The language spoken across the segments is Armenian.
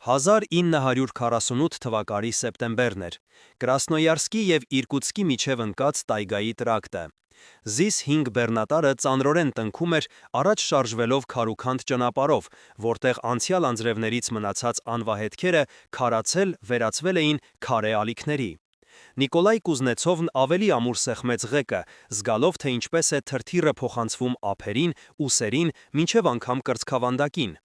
1948 թվականի սեպտեմբերն էր, Կրասնոյարսկի և Իրկուտսկի միջև ընկած տայգայի տրակտը։ Զիս 5 բեռնատարը ծանրորեն տնքում էր առաջ շարժվելով քարուքանդ ճանապարհով, որտեղ անցյալ անձրևներից մնացած անվահետքերը քարացել վերածվել էին քարե ալիքների։ Նիկոլայ Կուզնեցովն ավելի ամուր սեղմեց ղեկը, զգալով, թե ինչպես է թրթիռը փոխանցվում ափերին, ուսերին, մինչև անգամ կրծքավանդակին։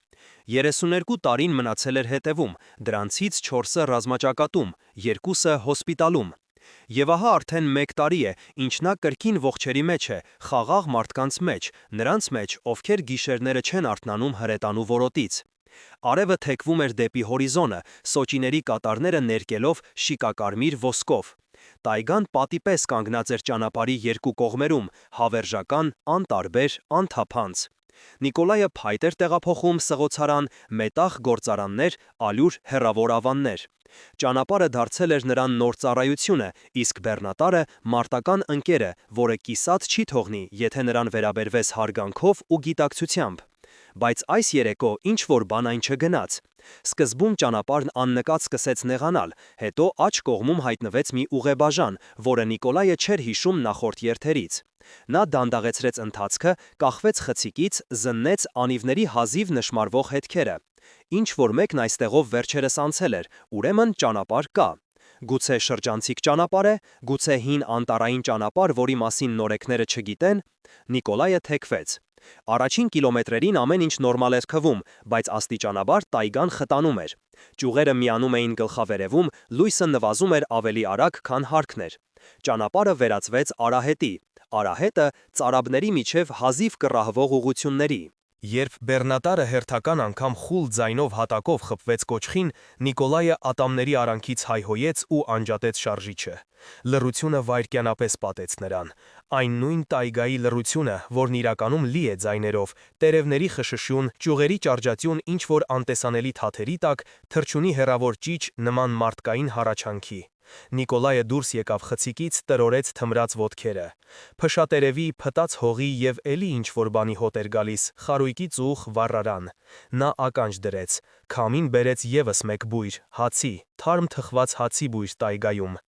32 տարին մնացել էր հետևում, դրանցից 4-ը ռազմաճակատում, 2-ը հոսպիտալում։ Եվ ահա արդեն 1 տարի է, ինչ նա կրկին ողջերի մեջ է, խաղաղ մարդկանց մեջ, նրանց մեջ, ովքեր գիշերները չեն արթնանում հրետանու որոտից։ Արևը թեքվում էր դեպի հորիզոնը, սոճիների կատարները ներկելով շիկակարմիր ոսկով։ Տայգան պատի պես կանգնած էր ճանապարհի երկու կողմերում, հավերժական, անտարբեր, անթափանց։ Նիկոլայը փայտ էր տեղափոխում սղոցարան, մետաղ գործարաններ, ալյուր հեռավոր ավաններ։ Ճանապարհը դարձել էր նրան նոր ծառայությունը, իսկ բեռնատարը մարտական ընկերը, որը կիսատ չի թողնի, եթե նրան վերաբերվես հարգանքով ու գիտակցությամբ։ Բայց այս երեկո ինչ-որ բան այն չգնաց։ Սկզբում ճանապարհն աննկատ սկսեց նեղանալ, հետո աջ կողմում հայտնվեց մի ուղեբաժան, որը Նիկոլայը չէր հիշում նախորդ երթերից։ Նա դանդաղեցրեց ընթացքը, կախվեց խցիկից, զննեց անիվների հազիվ նշմարվող հետքերը։ Ինչ-որ մեկն այստեղով վերջերս անցել էր, ուրեմն ճանապարհ կա։ Գուցե շրջանցիկ ճանապարհ է, գուցե հին անտառային ճանապարհ, որի մասին նորեկները չգիտեն։ Նիկոլայը թեքվեց։ Առաջին կիլոմետրերին ամեն ինչ նորմալ էր քվում, բայց աստիճանաբար տայգան խտանում էր։ Ճյուղերը միանում էին գլխավերևում, լույսը նվազում էր ավելի արագ, քան հարկն էր։ Ճանապարհը վերածվեց արահետի, արահետը ծարաբների միջև հազիվ կռահվող ուղությունների։ Երբ բեռնատարը հերթական անգամ խուլ ձայնով հատակով խփվեց կոճղին, Նիկոլայը ատամների արանքից հայհոյեց ու անջատեց շարժիչը։ Լռությունը վայրկյանապես պատեց նրան։ Այն նույն տայգայի լռությունը, որն իրականում լի է ձայներով, տերևների խշշյուն, ճյուղերի ճարճատյուն ինչ-որ անտեսանելի թաթերի տակ, թռչունի հեռավոր ճիչ նման մարդկային հառաչանքի։ Նիկոլայը դուրս եկավ խցիկից, տրորեց թմրած ոտքերը։ Փշատերևի, փտած հողի և էլի ինչ-որ բանի հոտ էր գալիս, խարույկի ծուխ, վառարան։ Նա ականջ դրեց, քամին բերեց ևս մեկ բույր, հացի, թարմ թխված հացի բույր տայգայում։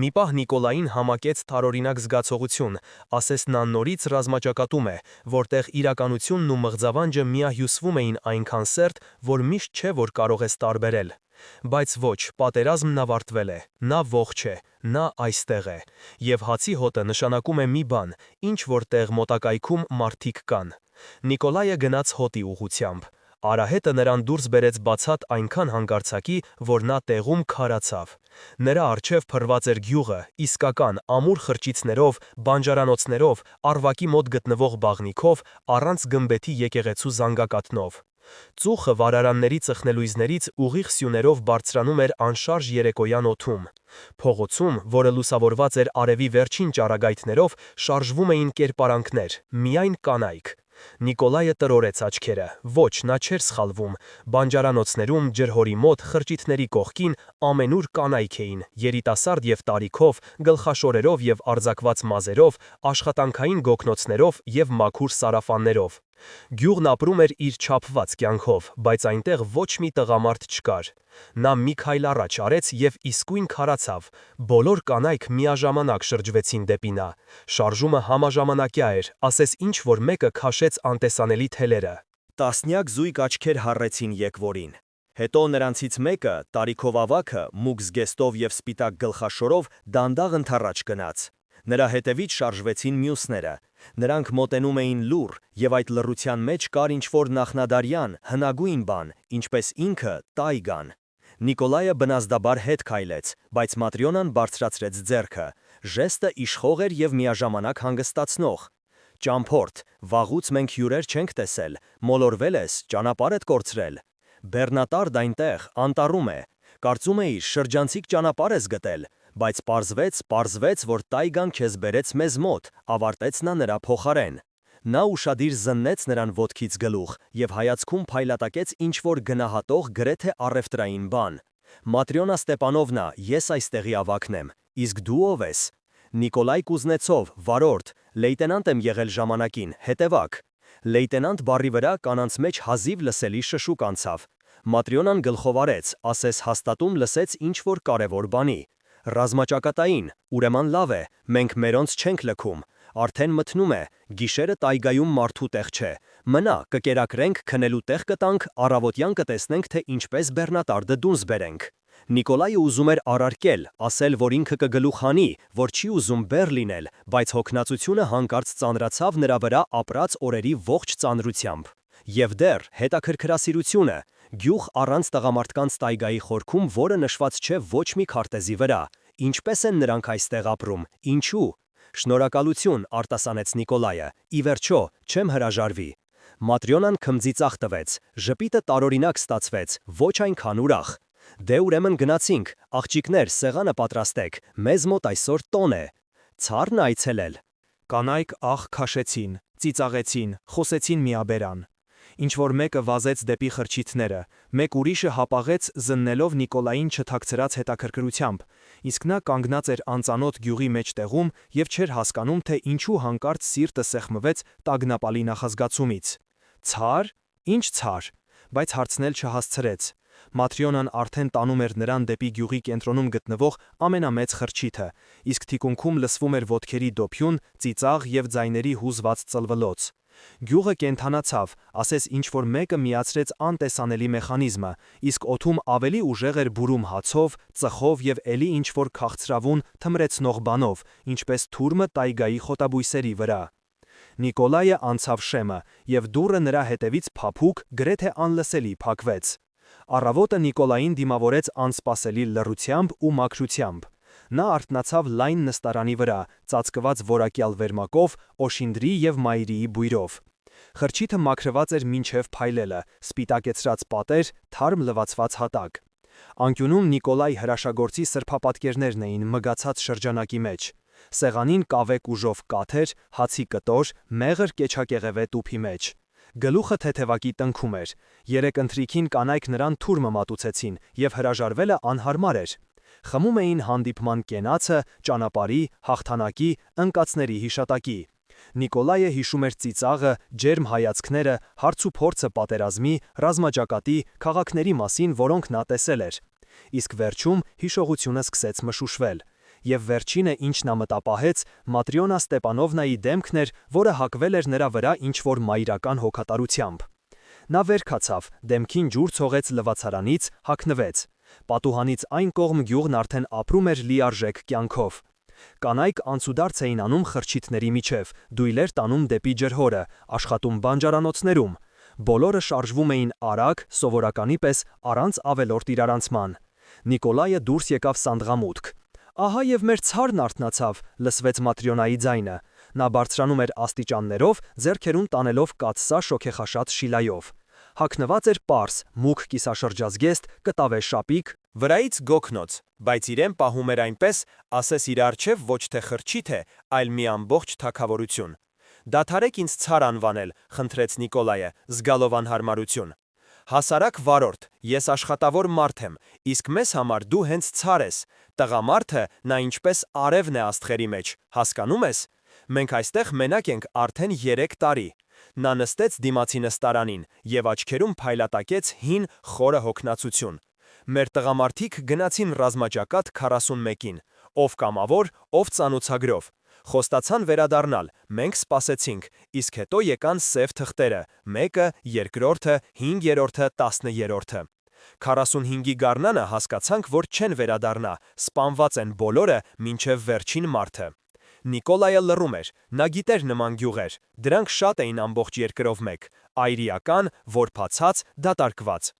Մի պահ Նիկոլային համակեց տարօրինակ զգացողություն, ասես նա նորից ռազմաճակատում է, որտեղ իրականությունն ու մղձավանջը միահյուսվում էին այնքան սերտ, որ միշտ չէ, որ կարող ես տարբերել։ Բայց ոչ, պատերազմն ավարտվել է, նա ողջ է, նա այստեղ է, և հացի հոտը նշանակում է մի բան, ինչ-որ տեղ մոտակայքում մարդիկ կան։ Նիկոլայը գնաց հոտի ուղղությամբ։ Արահետը նրան դուրս բերեց բացատ այնքան հանկարծակի, որ նա տեղում քարացավ։ Նրա առջև փռված էր գյուղը, իսկական, ամուր խրճիցներով, բանջարանոցներով, Առվակի մոտ գտնվող բաղնիքով, առանց գմբեթի եկեղեցու զանգակատնով։ Ծուխը վարարանների ծխնելույզներից ուղիղ սյուներով բարձրանում էր անշարժ երեկոյան օդում։ Փողոցում, որը լուսավորված էր արևի վերջին ճառագայթներով, շարժվում էին կերպարանքներ, միայն կանայք։ Նիկոլայը տրորեց աչքերը։ Ոչ, նա չէր սխալվում։ Բանջարանոցներում, ջրհորի մոտ, խրճիթների կողքին ամենուր կանայք էին, երիտասարդ և տարիքով, գլխաշորերով և արձակված մազերով, աշխատանքային գոգնոցներով և մաքուր սարավաններով։ Գյուղն ապրում էր իր չափված կյանքով, բայց այնտեղ ոչ մի տղամարդ չկար։ Նա մի քայլ առաջ արեց և իսկույն քարացավ։ Բոլոր կանայք միաժամանակ շրջվեցին դեպի նա։ Շարժումը համաժամանակյա էր, ասես ինչ-որ մեկը քաշեց անտեսանելի թելերը։ Տասնյակ զույգ աչքեր հառեցին եկվորին։ Հետո նրանցից մեկը, տարիքով ավագը, մուգ զգեստով և սպիտակ գլխաշորով, դանդաղ ընդառաջ գնաց։ Նրա հետևից շարժվեցին մյուսները։ Նրանք մոտենում էին լուռ, և այդ լռության մեջ կար ինչ-որ նախնադարյան, հնագույն բան, ինչպես ինքը տայգան։ Նիկոլայը բնազդաբար հետ քայլեց, բայց Маտրյոնան բարձրացրեց ձեռքը։ Ժեստը իշխող էր և միաժամանակ հանգստացնող։ Ճամփորդ, վաղուց մենք հյուրեր չենք տեսել, մոլորվել ես, ճանապարհդ կորցրել։ Բեռնատարդ այնտեղ, անտառում է։ Կարծում էիր շրջանցիկ ճանապարհ ես գտել, բայց պարզվեց, որ տայգան քեզ բերեց մեզ մոտ, ավարտեց նա նրա փոխարեն։ Նա ուշադիր զննեց նրան ոտքից գլուխ և հայացքում փայլատակեց ինչ-որ գնահատող գրեթե առևտրային բան։ Маտրյոնա Ստեպանովնա, ես այստեղի ավագն եմ, իսկ դու ով ես։ Նիկոլայ Կուզնեցով, վարորդ, լեյտենանտ եմ եղել ժամանակին, հետևակ։ Լեյտենանտ բառի վրա կանանց մեջ հազիվ լսելի շշուկ անցավ։ Matrionան գլխովարեց, ասես հաստատում լսեց ինչ-որ կարևոր բանի։ Ռազմաճակատային, ուրեմն լավ է, մենք մերոնց չենք լքում, արդեն մթնում է, գիշերը տայգայում մարդու տեղ չէ, մնա, կկերակրենք, քնելու տեղ կտանք, առավոտյան կտեսնենք, թե ինչպես բեռնատար դդունս բերենք։ Նիկոլայը ուզում էր առարկել, ասել, որ ինքը կգլուխանի, որ չի ուզում բեռ լինել, բայց հոգնածությունը հանկարծ ծանրացավ նրա վրա ապրած օրերի ողջ ծանրությամբ։ Եվ դեռ հետաքրքրասիրությունը, գյուղ առանց տղամարդկանց տայգայի խորքում, որը նշված չէ ոչ մի քարտեզի վրա, ինչպես են նրանք այստեղ ապրում, ինչու։ Շնորհակալություն, արտասանեց Նիկոլայը, ի վերջո, չեմ հրաժարվի։ Matrionան քմծի ծախ տվեց, ժպիտը տարօրինակ ստացվեց, ոչ այնքան ուրախ։ Դե ուրեմն գնացինք, աղջիկներ, սեղանը պատրաստեք, մեզ մոտ այսօր տոն է։ Ցառն այցելել։ Կանայք աղ քաշեցին, ծիծաղեցին, խոսեցին միաբերան։ Ինչ-որ մեկը վազեց դեպի խրճիթները, մեկ ուրիշը հապաղեց զննելով Նիկոլային չթաքցրած հետաքրքրությամբ, իսկ նա կանգնած էր անծանոթ գյուղի մեջտեղում և չէր հասկանում, թե ինչու հանկարծ սիրտը սեղմվեց տագնապալի նախազգացումից։ Ցար։ Ինչ ցար։ Բայց հարցնել չհասցրեց։ Matrionան արդեն տանում էր նրան դեպի գյուղի կենտրոնում գտնվող ամենամեծ խրճիթը, իսկ թիկունքում լսվում էր ոտքերի դոփյուն, ծիծաղ և ձայների հուզված ծլվլոց։ Գյուղը կենդանացավ, ասես ինչ-որ մեկը միացրեց անտեսանելի մեխանիզմը, իսկ օդում ավելի ուժեղ էր բուրում հացով, ծխով և էլի ինչ-որ քաղցրավուն թմրեցնող բանով, ինչպես թուրմը տայգայի խոտաբույսերի վրա։ Նիկոլայը անցավ շեմը, և դուռը նրա հետևից փափուկ, գրեթե անլսելի փակվեց։ Առավոտը Նիկոլային դիմավորեց անսպասելի լռությամբ ու մաքրությամբ։ Նա արթնացավ լայն նստարանի վրա, ծածկված որակյալ վերմակով, օշինդրի և մայրիի բույրով։ Խրճիթը մաքրված էր մինչև փայլելը, սպիտակեցրած պատեր, թարմ լվացված հատակ։ Անկյունում Նիկոլայ հրաշագործի սրբապատկերներն էին մգացած շրջանակի մեջ։ Սեղանին կավե կուժով կաթ էր, հացի կտոր, մեղր կեչակեղևե տուփի մեջ։ Գլուխը թեթևակի տնքում էր։ Երեկ ընթրիքին կանայք նրան թուրմը մատուցեցին, և հրաժարվելը անհարմար էր։ Խմում էին հանդիպման կենացը, ճանապարհի, հաղթանակի, ընկածների հիշատակի։ Նիկոլայը հիշում էր ծիծաղը, ջերմ հայացքները, հարցուփորձը պատերազմի, ռազմաճակատի, քաղաքների մասին, որոնք նա տեսել էր։ Իսկ վերջում հիշողությունը սկսեց մշուշվել։ Եվ վերջինը, ինչ նա մտապահեց, Matrionա Ստեպանովնայի դեմքն էր, որը հակվել էր նրա վրա ինչ-որ մայրական հոգատարությամբ։ Նա վեր կացավ, դեմքին ջուր ցողեց լվացարանից, հագնվեց։ Պատուհանից այն կողմ գյուղն արդեն ապրում էր լիարժեք կյանքով։ Կանայք անցուդարձ էին անում խրճիթների միջև, դույլեր տանում դեպի ջրհորը, աշխատում բանջարանոցներում։ Բոլորը շարժվում էին արագ, սովորականի պես, առանց ավելորդ իրարանցման։ Նիկոլայը դուրս եկավ սանդղամուտք։ Ահա և մեր ցարն արթնացավ, լսվեց Matrionայի ձայնը։ Նա բարձրանում էր աստիճաններով, ձեռքերում տանելով կաթսա շոգեխաշած շիլայով։ Հագնված էր պարզ, մուգ կիսաշրջազգեստ, կտավե շապիկ, վրայից գոգնոց, բայց իրեն պահում էր այնպես, ասես իր առջև ոչ թե խրճիթ է, այլ մի ամբողջ թագավորություն։ Դադարեք ինձ ցար անվանել, խնդրեց Նիկոլայը, զգալով անհարմարություն։ Հասարակ վարորդ, ես աշխատավոր մարդ եմ, իսկ մեզ համար դու հենց ցար ես, տղամարդը նա ինչպես արևն է աստղերի մեջ, հասկանում ես։ Մենք այստեղ մենակ ենք արդեն 3 տարի։ Նա նստեց դիմացի նստարանին և աչքերում փայլատակեց հին, խորը հոգնածություն։ Մեր տղամարդիկ գնացին ռազմաճակատ 41-ին, ով կամավոր, ով ծանոթագրով։ Խոստացան վերադառնալ, մենք սպասեցինք, իսկ հետո եկան սև թղթերը, 1-ը, 2-րդը, 5-րդը, 10-րդը։ 45-ի գարնանը հասկացանք, որ չեն վերադառնա, սպանված են բոլորը, մինչև վերջին մարդը։ Նիկոլայը լռում էր, նա գիտեր նման գյուղեր, դրանք շատ էին ամբողջ երկրով մեկ, այրիական, որբացած, դատարկված։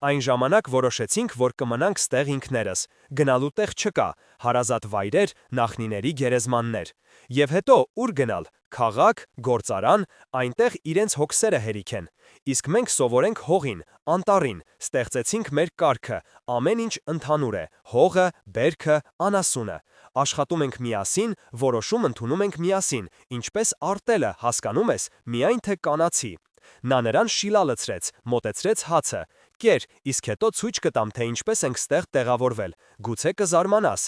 Այն ժամանակ որոշեցինք, որ կմնանք ստեղ ինքներս, գնալու տեղ չկա, հարազատ վայրեր, նախնիների գերեզմաններ։ Եվ հետո ուր գնալ, քաղաք, գործարան, այնտեղ իրենց հոգսերը հերիք են։ Իսկ մենք սովորենք հողին, անտառին, ստեղծեցինք մեր կարգը, ամեն ինչ ընդհանուր է, հողը, բերքը, անասունը։ Աշխատում ենք միասին, որոշում ընդունում ենք միասին, ինչպես արտելը, հասկանում ես, միայն թե կանացի։ Նա նրան շիլա լցրեց, մոտեցրեց հացը։ Կեր, իսկ հետո ցույց կտամ, թե ինչպես ենք ստեղ տեղավորվել, գուցե կզարմանաս։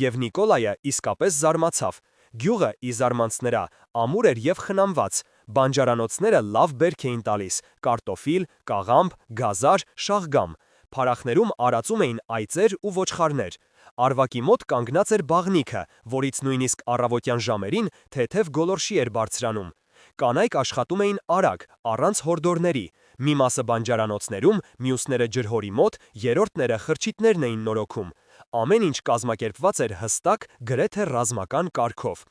Եվ Նիկոլայը իսկապես զարմացավ։ Գյուղը, ի զարմանց նրա, ամուր էր և խնամված, Բանջարանոցները լավ բերք էին տալիս՝ կարտոֆիլ, կաղամբ, գազար, շաղգամ։ Փարախներում արածում էին այծեր ու ոչխարներ։ Արվակի մոտ կանգնած էր բաղնիքը, որից նույնիսկ առավոտյան ժամերին թեթև գոլորշի էր բարձրանում։ Կանայք աշխատում էին արագ, առանց հորդորների։ Մի մասը բանջարանոցներում, մյուսները ջրհորի մոտ, երրորդները խրճիթներն էին նորոգում։ Ամեն ինչ կազմակերպված էր հստակ, գրեթե ռազմական կարգով։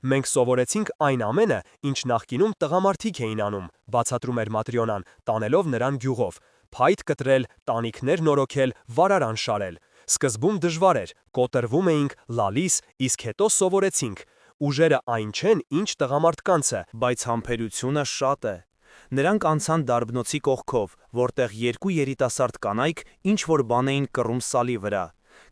Մենք սովորեցինք այն ամենը, ինչ նախկինում տղամարդիկ էին անում, բացատրում էր Маտրյոնան, տանելով նրան գյուղով. փայտ կտրել, տանիքներ նորոգել, վարարան շարել։ Սկզբում դժվար էր, կոտրվում էինք, լալիս, իսկ հետո սովորեցինք։ Ուժերը այն չեն, ինչ տղամարդկանցը, բայց համբերությունը շատ է։ Նրանք անցան դարբնոցի կողքով, որտեղ երկու երիտասարդ կանայք ինչ-որ բան էին կռում սալի վրա։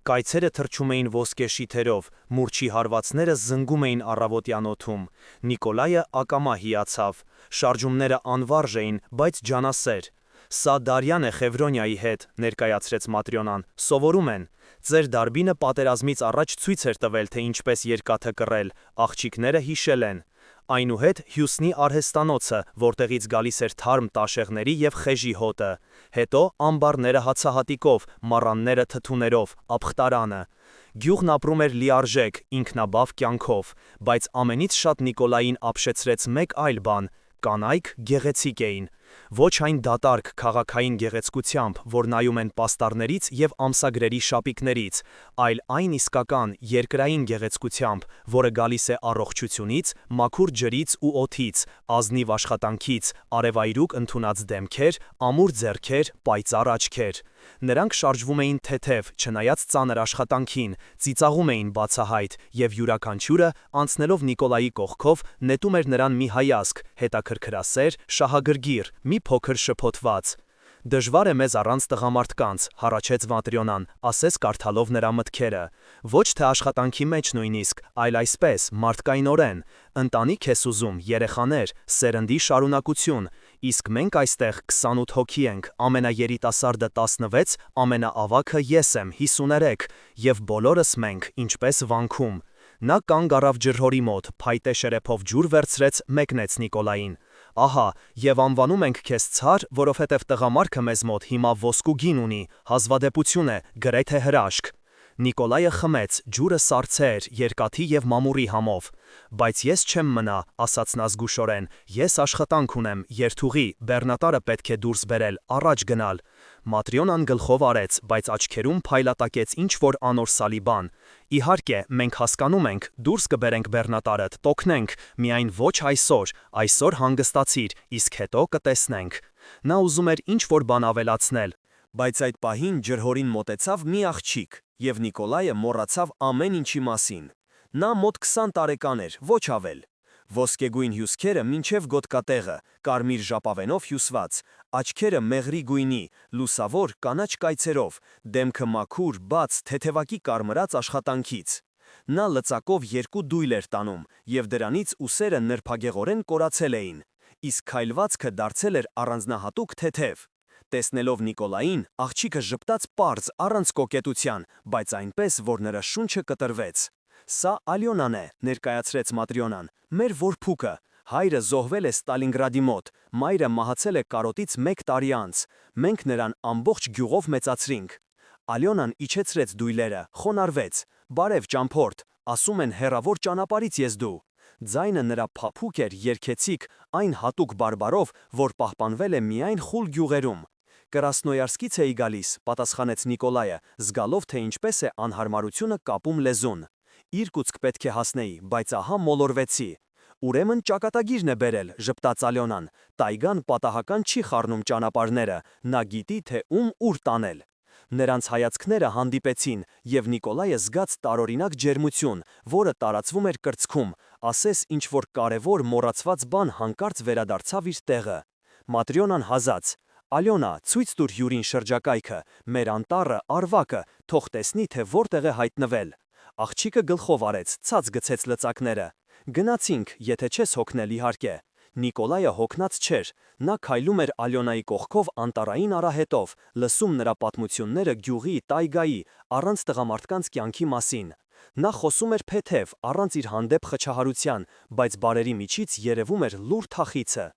Կայցերը թռչում էին ոսկե շիթերով, մուրճի հարվածները զնգում էին առավոտյան օդում։ Նիկոլայը ակամա հիացավ։ Շարժումները անվարժ էին, բայց ջանասեր։ Սա Դարյան է Խևրոնիայի հետ, ներկայացրեց Маտրյոնան, սովորում են։ Ձեր դարբինը պատերազմից առաջ ցույց էր տվել, թե ինչպես երկաթը կռել, աղջիկները հիշել են։ Այնուհետ Հյուսնի արհեստանոցը, որտեղից գալիս էր թարմ տաշեղների և խեժի հոտը, հետո ամբարները հացահատիկով, մառանները թթուներով, ապխտարանը։ Գյուղն ապրում էր լիարժեք, ինքնաբավ կյանքով, բայց ամենից շատ Նիկոլային ապշեցրեց մեկ այլ բան՝ կանայք գեղեցիկ էին։ Ոչ այն դատարկ քաղաքային գեղեցկությամբ, որ նայում են պաստառներից և ամսագրերի շապիկներից, այլ այն իսկական երկրային գեղեցկությամբ, որը գալիս է առողջությունից, մաքուր ջրից ու օդից, ազնիվ աշխատանքից, արևայրուկ ընդունած դեմքեր, ամուր ձեռքեր, պայծառ աչքեր։ Նրանք շարժվում էին թեթև, չնայած ծանր աշխատանքին, ծիծաղում էին բացահայտ, և յուրաքանչյուրը, անցնելով Նիկոլայի կողքով, նետում էր նրան մի հայացք, հետաքրքրասեր, շահագրգիռ, մի փոքր շփոթված։ Դժվար է մեզ առանց տղամարդկանց, հառաչեց Маտրյոնան, ասես կարդալով նրա մտքերը։ Ոչ թե աշխատանքի մեջ նույնիսկ, այլ այսպես, մարդկայնորեն։ Ընտանիք ես ուզում, երեխաներ, սերնդի շարունակություն։ Իսկ մենք այստեղ 28 հոգի ենք, ամենաերիտասարդը 16, ամենաավագը ես եմ 53, և բոլորս մենք, ինչպես վանքում։ Նա կանգ առավ ջրհորի մոտ, փայտե շերեփով ջուր վերցրեց, մեկնեց Նիկոլային։ Ահա, և անվանում ենք քեզ ցար, որովհետև տղամարդը մեզ մոտ հիմա ոսկու գին ունի, հազվադեպություն է, գրեթե հրաշք։ Նիկոլայը խմեց, ջուրը սառցե էր, երկաթի և մամուռի համով։ Բայց ես չեմ մնա, ասաց նա զգուշորեն, ես աշխատանք ունեմ, երթուղի, բեռնատարը պետք է դուրս բերել, առաջ գնալ։ Маտրյոնան գլխով արեց, բայց աչքերում փայլատակեց ինչ-որ անորսալի բան։ Իհարկե, մենք հասկանում ենք, դուրս կբերենք բեռնատարդ, տոկնենք, միայն ոչ այսօր, այսօր հանգստացիր, իսկ հետո կտեսնենք։ Նա ուզում էր ինչ-որ բան ավելացնել, բայց այդ պահին ջրհորին մոտեցավ մի աղջիկ, և Նիկոլայը մոռացավ ամեն ինչի մասին։ Նա մոտ 20 տարեկան էր, ոչ ավել։ Ոսկեգույն հյուսքերը մինչև գոտկատեղը, կարմիր ժապավենով հյուսված, աչքերը մեղրի գույնի, լուսավոր կանաչ կայծերով, դեմքը մաքուր, բաց, թեթևակի կարմրած աշխատանքից։ Նա լծակով երկու դույլ էր տանում, և դրանից ուսերը նրբագեղորեն կորացել էին, իսկ քայլվածքը դարձել էր առանձնահատուկ թեթև։ Տեսնելով Նիկոլային, աղջիկը ժպտաց պարզ, առանց կոկետության, բայց այնպես, որ նրա շունչը կտրվեց։ Սա Ալյոնան է, ներկայացրեց Маտրյոնան, մեր որփուկը։ Հայրը զոհվել է Ստալինգրադի մոտ, մայրը մահացել է կարոտից 1 տարի անց։ Մենք նրան ամբողջ գյուղով մեծացրինք։ Ալյոնան իջեցրեց դույլերը, խոնարհվեց։ Բարև ճամփորդ, ասում են հեռավոր ճանապարհից ես դու։ Ձայնը նրա փափուկ էր, երգեցիկ, այն հատուկ բարբարով, որ պահպանվել է միայն խուլ գյուղերում։ Կրասնոյարսկից էի գալիս, պատասխանեց Նիկոլայը, զգալով, թե ինչպես է անհարմարությունը կապում լեզուն։ Իրկուտսկ պետք է հասնեի, բայց ահա մոլորվեցի։ Ուրեմն ճակատագիրն է բերել, ժպտաց Ալյոնան։ Տայգան պատահական չի խառնում ճանապարհները, նա գիտի, թե ում ուր տանել։ Նրանց հայացքները հանդիպեցին, և Նիկոլայը զգաց տարօրինակ ջերմություն, որը տարածվում էր կրծքում, ասես ինչ-որ կարևոր մոռացված բան հանկարծ վերադարձավ իր տեղը։ Маտրյոնան հազաց. Ալյոնա, ցույց տուր հյուրին շրջակայքը, մեր անտառը, Արվակը, թող տեսնի, թե որտեղ է հայտնվել։ Աղջիկը գլխով արեց, ցած գցեց լծակները։ Գնացինք, եթե չես հոգնել իհարկե։ Նիկոլայը հոգնած չէր, նա քայլում էր Ալյոնայի կողքով անտառային արահետով, լսում նրա պատմությունները գյուղի, տայգայի, առանց տղամարդկանց կյանքի մասին։ Նա խոսում էր փեթև, առանց իր հանդեպ խճահարության, բայց բարերի միջից երևում էր լուր թախիցը։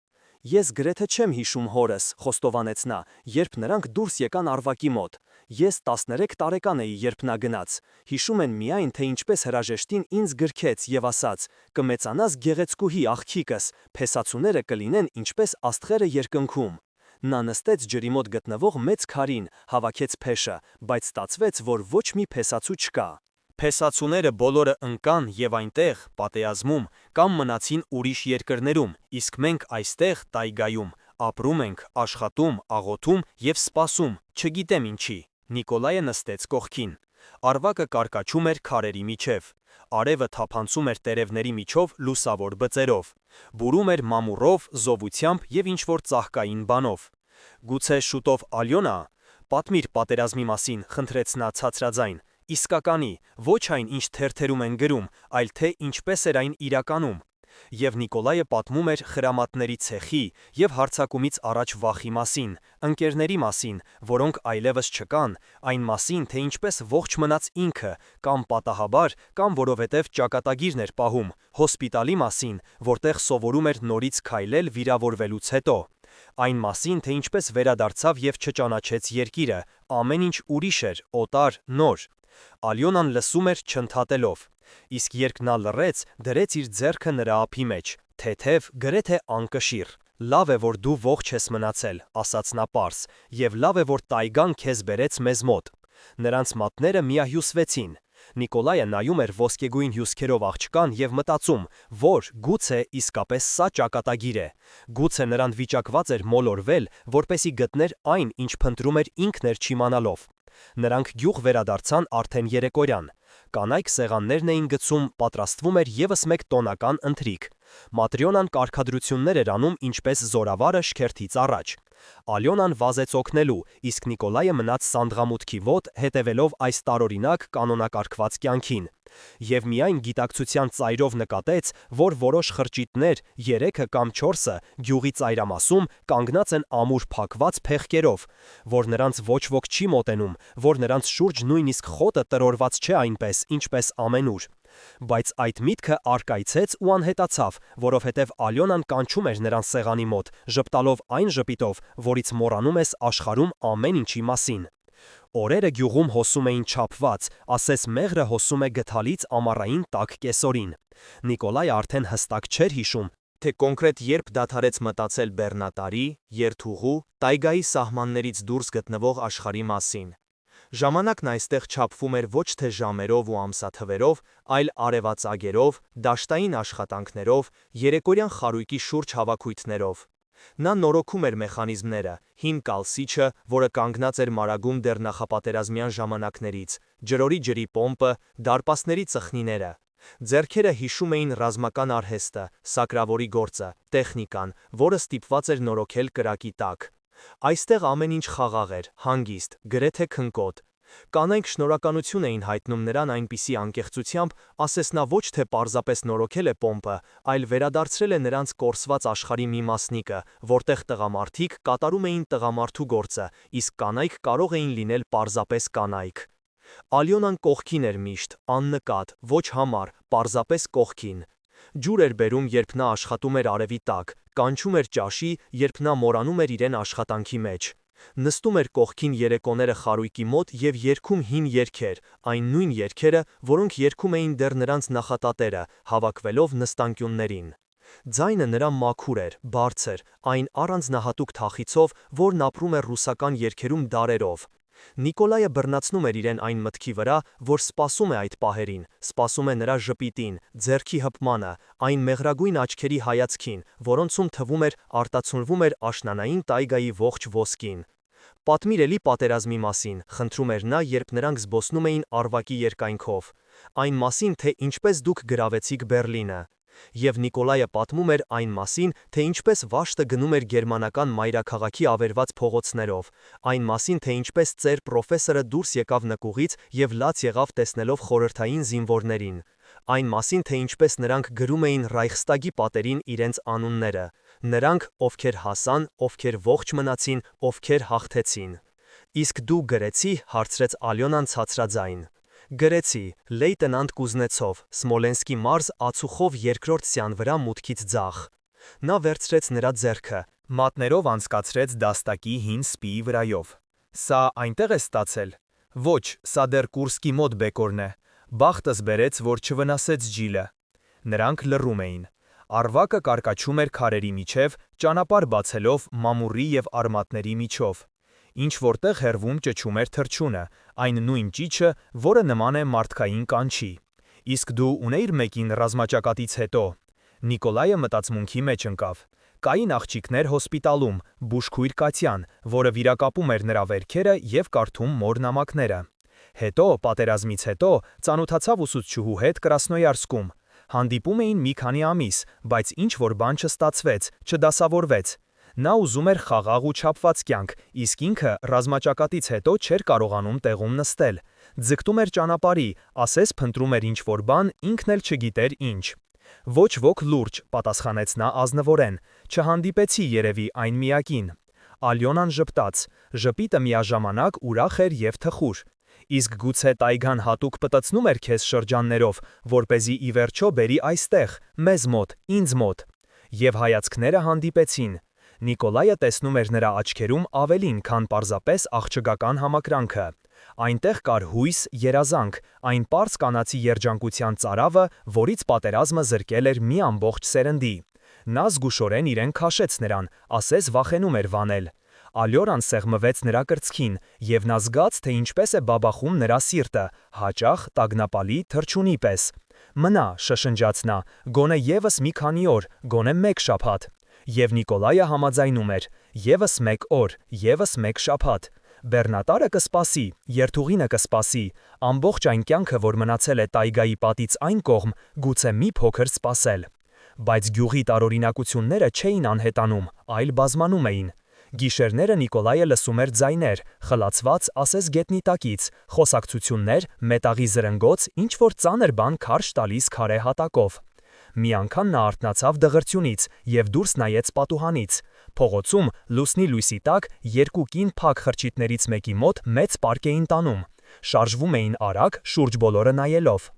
Ես գրեթե չեմ հիշում հորս, խոստովանեց նա, երբ նրանք դուրս եկան Արվակի մոտ։ Ես 13 տարեկան էի, երբ նա գնաց։ Հիշում եմ միայն, թե ինչպես հրաժեշտին ինձ գրքեց եւ ասաց. «Կմեծանաս գեղեցկուհի աղջիկս, փեսացուները կլինեն ինչպես աստղերը երկնքում»։ Նա նստեց ջրի մոտ գտնվող մեծ քարին, հավաքեց փեշը, բայց ստացվեց, որ ոչ մի փեսացու չկա։ Փեսացուները բոլորը ընկան եւ այնտեղ, պատեազմում, կամ մնացին ուրիշ երկրներում, իսկ մենք այստեղ, տայգայում, ապրում ենք, աշխատում, աղոթում եւ սպասում, չգիտեմ ինչի։ Նիկոլայը նստեց կողքին։ Արվակը կարկաչում էր քարերի միջև։ Արևը թափանցում էր տերևների միջով լուսավոր բծերով։ Բուրում էր մամուռով, զովությամբ եւ ինչ-որ ծաղկային բանով։ Գուցե շուտով Ալյոնա։ Պատմիր պատերազմի մասին, խնդրեց նա ցածրաձայն։ Իսկականի, ոչ այն, ինչ թերթերում են գրում, այլ թե ինչպես էր այն իրականում։ Եվ Նիկոլայը պատմում էր խրամատների ցեխի եւ հարձակումից առաջ վախի մասին, ընկերների մասին, որոնք այլևս չկան, այն մասին, թե ինչպես ողջ մնաց ինքը, կամ պատահաբար, կամ որովհետև ճակատագիրն էր պահում, հոսպիտալի մասին, որտեղ սովորում էր նորից քայլել վիրավորվելուց հետո։ Այն մասին, թե ինչպես վերադարձավ եւ չճանաչեց երկիրը, ամեն ինչ ուրիշ էր, օտար, նոր։ Ալյոնան լսում էր չընդհատելով։ Իսկ երբ նա լռեց, դրեց իր ձեռքը նրա ափի մեջ, թեթև, գրեթե անկշիռ։ Լավ է, որ դու ողջ ես մնացել, ասաց նա պարզ, եւ լավ է, որ տայգան քեզ բերեց մեզ մոտ։ Նրանց մատները միահյուսվեցին։ Նիկոլայը նայում էր ոսկեգույն հյուսքերով աղջկան եւ մտածում, որ գուցե իսկապես սա ճակատագիր է։ Գուցե նրան վիճակված էր մոլորվել, որպեսի գտներ այն, ինչ փնտրում էր ինքն էր չիմանալով։ Նրանք գյուղ վերադարձան արդեն երեկոյան։ Կանայք սեղաններն էին գցում, պատրաստվում էր եւս մեկ տոնական ընթրիք։ Маտրյոնան կարգադրություններ էր անում ինչպես զորավարը շքերթից առաջ։ Ալյոնան վազեց օգնելու, իսկ Նիկոլայը մնաց սանդղամուտքի ոտ, հետևելով այս տարօրինակ կանոնակարգված կյանքին։ Եվ միայն գիտակցության ծայրով նկատեց, որ որոշ խրճիթներ, 3-ը կամ 4-ը, գյուղի ծայրամասում կանգնած են ամուր փակված փեղկերով, որ նրանց ոչ ոք չի մոտենում, որ նրանց շուրջ նույնիսկ խոտը տրորված չէ այնպես, ինչպես ամենուր։ Բայց այդ միտքը առկայծեց ու անհետացավ, որովհետև Ալյոնան կանչում էր նրան սեղանի մոտ, ժպտալով այն ժպիտով, որից մոռանում ես աշխարհում ամեն ինչի մասին։ Օրերը գյուղում հոսում էին չափված, ասես մեղրը հոսում է գդալից ամառային տաք կեսօրին։ Նիկոլայը արդեն հստակ չէր հիշում, թե կոնկրետ երբ դադարեց մտածել բեռնատարի, երթուղու, տայգայի սահմաններից դուրս գտնվող աշխարհի մասին։ Ժամանակն այստեղ չափվում էր ոչ թե ժամերով ու ամսաթվերով, այլ արևածագերով, դաշտային աշխատանքներով, երեկոյան խարույկի շուրջ հավաքույթներով։ Նա նորոգում էր մեխանիզմները, հին կալսիչը, որը կանգնած էր մարագում դեռ նախապատերազմյան ժամանակներից, ջրորի ջրի պոմպը, դարպասների ծխնիները։ Ձեռքերը հիշում էին ռազմական արհեստը, սակրավորի գործը, տեխնիկան, որը ստիպված էր նորոգել կրակի տակ։ Այստեղ ամեն ինչ խաղաղ էր, հանգիստ, գրեթե քնկոտ։ Կանայք շնորհակալություն էին հայտնում նրան այնպիսի անկեղծությամբ, ասես նա ոչ թե պարզապես նորոգել է պոմպը, այլ վերադարձրել է նրանց կորսված աշխարհի մի մասնիկը, որտեղ տղամարդիկ կատարում էին տղամարդու գործը, իսկ կանայք կարող էին լինել պարզապես կանայք։ Ալյոնան կողքին էր միշտ, աննկատ, ոչ համառ, պարզապես կողքին։ Ջուր էր բերում, երբ նա աշխատում էր արևի տակ, կանչում էր ճաշի, երբ նա մոռանում էր իրեն աշխատանքի մեջ։ Նստում էր կողքին երեկոները խարույկի մոտ եւ երգում հին երգեր, այն նույն երգերը, որոնք երգում էին դեռ նրանց նախատատերը, հավաքվելով նստանկյուններին։ Ձայնը նրա մաքուր էր, բարձր, այն առանձնահատուկ թախիցով, որն ապրում էր ռուսական երգերում դարերով։ Նիկոլայը բռնացնում էր իրեն այն մտքի վրա, որ սպասում է այդ պահերին, սպասում է նրա ժպիտին, ձեռքի հպմանը, այն մեղրագույն աչքերի հայացքին, որոնցում թվում էր արտացոլվում էր աշնանային տայգայի ողջ ոսկին։ Պատմիր էլի պատերազմի մասին, խնդրում էր նա, երբ նրանք զբոսնում էին Արվակի երկայնքով։ Այն մասին, թե ինչպես դուք գրավեցիք Բերլինը։ Եվ Նիկոլայը պատմում էր այն մասին, թե ինչպես Վաշտը գնում էր գերմանական մայրաքաղաքի ավերված փողոցներով, այն մասին, թե ինչպես ծեր պրոֆեսորը դուրս եկավ նկուղից եւ լաց եղավ տեսնելով խորհրդային զինվորներին, այն մասին, թե ինչպես նրանք գրում էին Ռայխստագի պատերին իրենց անունները, նրանք, ովքեր հասան, ովքեր ողջ մնացին, ովքեր հաղթեցին։ Իսկ դու գրեցի, հարցրեց Ալյոնան ցածրաձայն։ Գրեցի լեյտենանտ Կուզնեցով, Սմոլենսկի մարզ ացուխով երկրորդ սյան վրա մուտքից ձախ։ Նա վերցրեց նրա ձեռքը, մատներով անցկացրեց դաստակի հին սպիի վրայով։ Սա այնտեղ է ստացել։ Ոչ, սա դեռ Կուրսկի մոտ բեկորն է։ Բախտս բերեց, որ չվնասեց ջիլը։ Նրանք լռում էին։ Արվակը կարկաչում էր քարերի միջև, ճանապարհ բացելով մամուռի և արմատների միջով։ Ինչ որտեղ հեռվում ճչում էր թռչունը, այն նույն ճիչը, որը նման է մարդկային կանչի։ Իսկ դու ունեիր մեկին ռազմաճակատից հետո։ Նիկոլայը մտածմունքի մեջ ընկավ։ Կային աղջիկներ հոսպիտալում, բուժքույր Կատյան, որը վիրակապում էր նրա վերքերը և կարդում մոր նամակները։ Հետո, պատերազմից հետո, ծանոթացավ ուսուցչուհու հետ Կրասնոյարսկում։ Հանդիպում էին մի քանի ամիս, բայց ինչ-որ բան չստացվեց, չդասավորվեց։ Նա ուզում էր խաղաղ ու չափված կյանք, իսկ ինքը ռազմաճակատից հետո չէր կարողանում տեղում նստել։ Ձգտում էր ճանապարհի, ասես փնտրում էր ինչ-որ բան, ինքն էլ չգիտեր ինչ։ Ոչ ոք լուրջ, պատասխանեց նա ազնվորեն, չհանդիպեցի երևի այն միակին։ Ալյոնան ժպտաց, ժպիտը միաժամանակ ուրախ էր և թխուր։ Իսկ գուցե տայգան հատուկ պտտցնում էր քեզ շրջաններով, որպեսզի ի վերջո բերի այստեղ, մեզ մոտ, ինձ մոտ։ Եվ հայացքները հանդիպեցին։ Նիկոլայը տեսնում էր նրա աչքերում ավելին, քան պարզապես աղջկական համակրանքը։ Այնտեղ կար հույս, երազանք, այն պարզ կանացի երջանկության ծարավը, որից պատերազմը զրկել էր մի ամբողջ սերնդի։ Նա զգուշորեն իրեն քաշեց նրան, ասես վախենում էր վանել։ Ալյորան սեղմվեց նրա կրծքին, և նա զգաց, թե ինչպես է բաբախում նրա սիրտը, հաճախ, տագնապալի թռչունի պես։ Մնա, շշնջաց նա, գոնե ևս մի քանի օր, գոնե մեկ շաբաթ։ Եվ Նիկոլայը համաձայնում էր. ևս մեկ օր, ևս մեկ շաբաթ։ Բեռնատարը կսպասի, երթուղինը կսպասի, ամբողջ այն կյանքը, որ մնացել է տայգայի պատից այն կողմ, գուցե մի փոքր սպասել։ Բայց գյուղի տարօրինակությունները չէին անհետանում, այլ բազմանում էին։ Գիշերները Նիկոլայը լսում էր ձայներ, խլացված, ասես գետնի տակից, խոսակցություններ, մետաղի զրնգոց, ինչ-որ ծանր բան քարշ տալիս քարե հատակով։ Մի անգամ նա արթնացավ դղրդյունից և դուրս նայեց պատուհանից։ Փողոցում, լուսնի լույսի տակ, երկու կին փակ խրճիթներից մեկի մոտ մեծ պարկ էին տանում։ Շարժվում էին արագ, շուրջ բոլորը նայելով։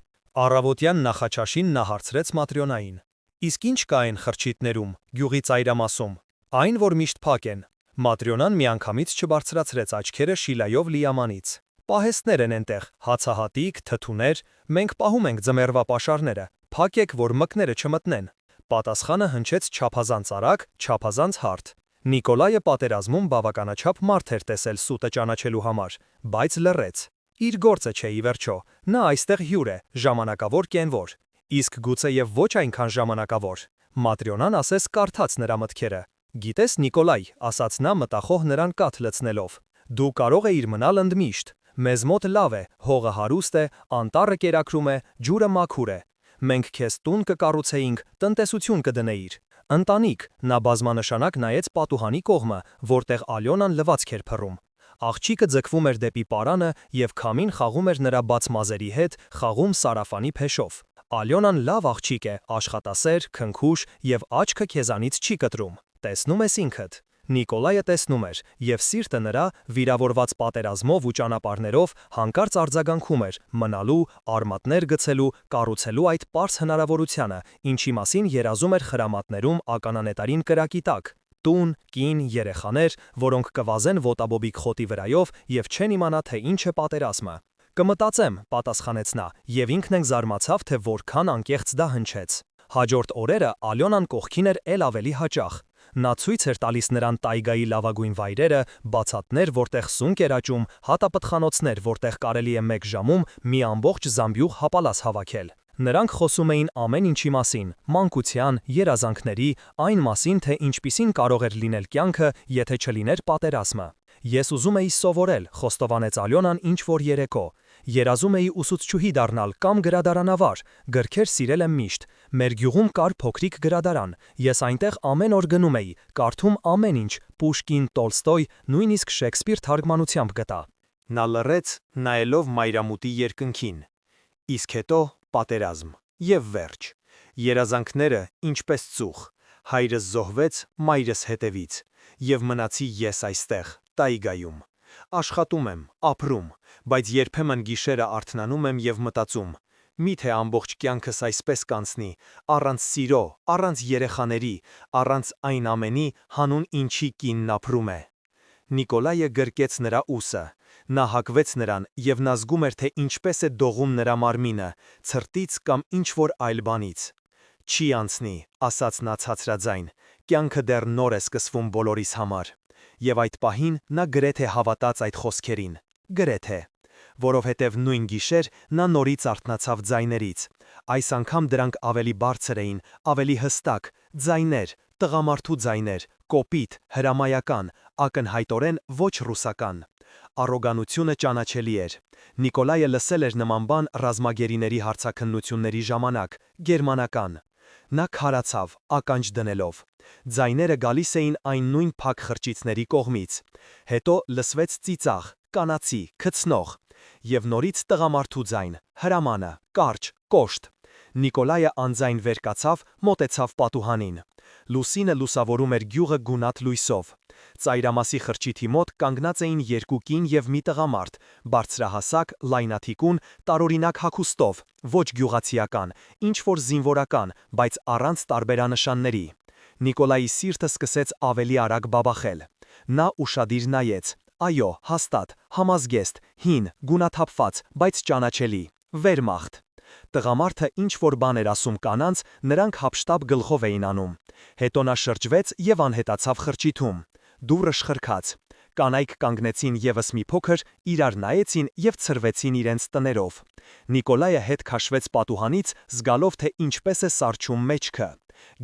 Առավոտյան նախաճաշին նա հարցրեց Маտրյոնային. Իսկ ինչ կա այն խրճիթներում, գյուղի ծայրամասում։ Այն, որ միշտ փակ են։ Маտրյոնան միանգամից չբարձրացրեց աչքերը Շիլայով լիամանից։ Պահեստներ են այնտեղ, հացահատիկ, թթուներ, մենք պահում ենք ձմեռվա պաշարները, փակ եք, որ մկները չմտնեն։ Պատասխանը հնչեց չափազանց արագ, չափազանց հարթ։ Նիկոլայը պատերազմում բավականաչափ մարդ էր տեսել սուտը ճանաչելու համար, բայց լռեց։ Իր գործը չէ ի վերջո, նա այստեղ հյուր է, ժամանակավոր կենվոր։ Իսկ գուցե եւ ոչ այնքան ժամանակավոր։ Маտրյոնան ասես կարդաց նրա մտքերը։ Գիտես Նիկոլայ, ասաց նա մտախոհ նրան կաթ լցնելով, դու կարող էիր մնալ ընդմիշտ։ Մեզ մոտ լավ է, հողը հարուստ է, անտառը կերակրում է, ջուրը մաքուր է։ Մենք քեզ տուն կկառուցեինք, տնտեսություն կդնեիր։ Ընտանիք, նա բազմանշանակ նայեց պատուհանի կողմը, որտեղ Ալյոնան լվացք էր փռում։ Աղջիկը ձգվում էր դեպի պարանը և քամին խաղում էր նրա բաց մազերի հետ, խաղում սարաֆանի փեշով։ Ալյոնան լավ աղջիկ է, աշխատասեր, քնքուշ և աչքը քեզանից չի կտրում։ Տեսնում ես ինքդ։ Նիկոլայը տեսնում էր, և սիրտը նրա, վիրավորված պատերազմով ու ճանապարհներով, հանկարծ արձագանքում էր մնալու, արմատներ գցելու, կառուցելու այդ պարզ հնարավորությանը, ինչի մասին երազում էր խրամատներում ականանետարին կրակի տակ։ Տուն, կին, երեխաներ, որոնք կվազեն ոտաբոբիկ խոտի վրայով և չեն իմանա, թե ինչ է պատերազմը։ Կմտածեմ, պատասխանեց նա, և ինքն են զարմացավ, թե որքան անկեղծ դա հնչեց։ Հաջորդ օրերը Ալյոնան կողքին էր էլ ավելի հաճախ։ Նա ցույց էր տալիս նրան տայգայի լավագույն վայրերը, բացատներ, որտեղ սունկ էր աճում, հատապտղանոցներ, որտեղ կարելի է մեկ ժամում մի ամբողջ զամբյուղ հապալաս հավաքել։ Նրանք խոսում էին ամեն ինչի մասին, մանկության, երազանքների, այն մասին, թե ինչպիսին կարող էր լինել կյանքը, եթե չլիներ պատերազմը։ Ես ուզում էի սովորել, խոստովանեց Ալյոնան ինչ-որ երեկո։ Երազում էի ուսուցչուհի դառնալ կամ գրադարանավար, գրքեր սիրել եմ միշտ։ Մեր գյուղում կար փոքրիկ գրադարան։ Ես այնտեղ ամեն օր գնում էի, կարդում ամեն ինչ, Պուշկին, Տոլստոյ, նույնիսկ Շեքսպիր թարգմանությամբ գտա։ Նա լռեց, նայելով մայրամուտի երկնքին։ Իսկ հետո պատերազմ և վերջ։ Երազանքները ինչպես ծուխ։ Հայրս զոհվեց մայրս հետևից, և մնացի ես այստեղ, տայգայում։ Աշխատում եմ, ապրում, բայց երբեմն գիշերը արթնանում եմ եւ մտածում. միթե ամբողջ կյանքս այսպես կանցնի, առանց սիրո, առանց երեխաների, առանց այն ամենի, հանուն ինչի կինն ապրում է։ Նիկոլայը գրկեց նրա ուսը, նա հակվեց նրան եւ նա զգում էր, թե ինչպես է դողում նրա մարմինը, ցրտից կամ ինչ-որ այլ բանից։ Չի անցնի, ասաց նա ցածրաձայն, կյանքը դեռ նոր է սկսվում բոլորիս համար։ Եվ այդ պահին նա գրեթե հավատաց այդ խոսքերին, գրեթե, որովհետև նույն գիշեր նա նորից արթնացավ ձայներից։ Այս անգամ դրանք ավելի բարձր էին, ավելի հստակ, ձայներ, տղամարդու ձայներ, կոպիտ, հրամայական, ակնհայտորեն ոչ ռուսական։ Առոգանությունը ճանաչելի էր։ Նիկոլայը լսել էր նման բան ռազմագերիների հարցաքննությունների ժամանակ, գերմանական։ Նա քարացավ, ականջ դնելով։ Ձայները գալիս էին այն նույն փակ խրճիցների կողմից։ Հետո լսվեց ծիծաղ, կանացի, քցնող, եւ նորից տղամարդու ձայն, հրամանը, կարճ, կոշտ։ Նիկոլայը անձայն վեր կացավ, մոտեցավ պատուհանին։ Լուսինը լուսավորում էր գյուղը գունատ լույսով։ Ծայրամասի խրճիթի մոտ կանգնած էին երկու կին եւ մի տղամարդ, բարձրահասակ, լայնաթիկուն, տարօրինակ հագուստով, ոչ գյուղացիական, ինչ որ զինվորական, բայց առանց տարբերանշանների։ Նիկոլայի սիրտը սկսեց ավելի արագ բաբախել։ Նա ուշադիր նայեց։ Այո, հաստատ, համազգեստ, հին, գունաթափված, բայց ճանաչելի։ Վերմախտ։ Տղամարդը ինչ որ բան էր ասում կանանց, նրանք հապշտապ գլխով էին անում։ Հետո նա շրջվեց եւ անհետացավ խրճիթում։ Դուռը շխրքաց։ Կանայք կանգնեցին եւս մի փոքր, իրար նայեցին եւ ցրվեցին իրենց տներով։ Նիկոլայը հետ քաշվեց պատուհանից, զգալով, թե ինչպես է սառչում մեջքը։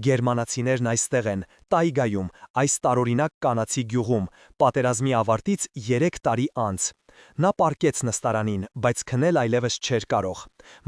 Գերմանացիներն այստեղ են, տայգայում, այս տարօրինակ կանացի գյուղում, պատերազմի ավարտից 3 տարի անց։ Նա պառկեց նստարանին, բայց քնել այլևս չէր կարող։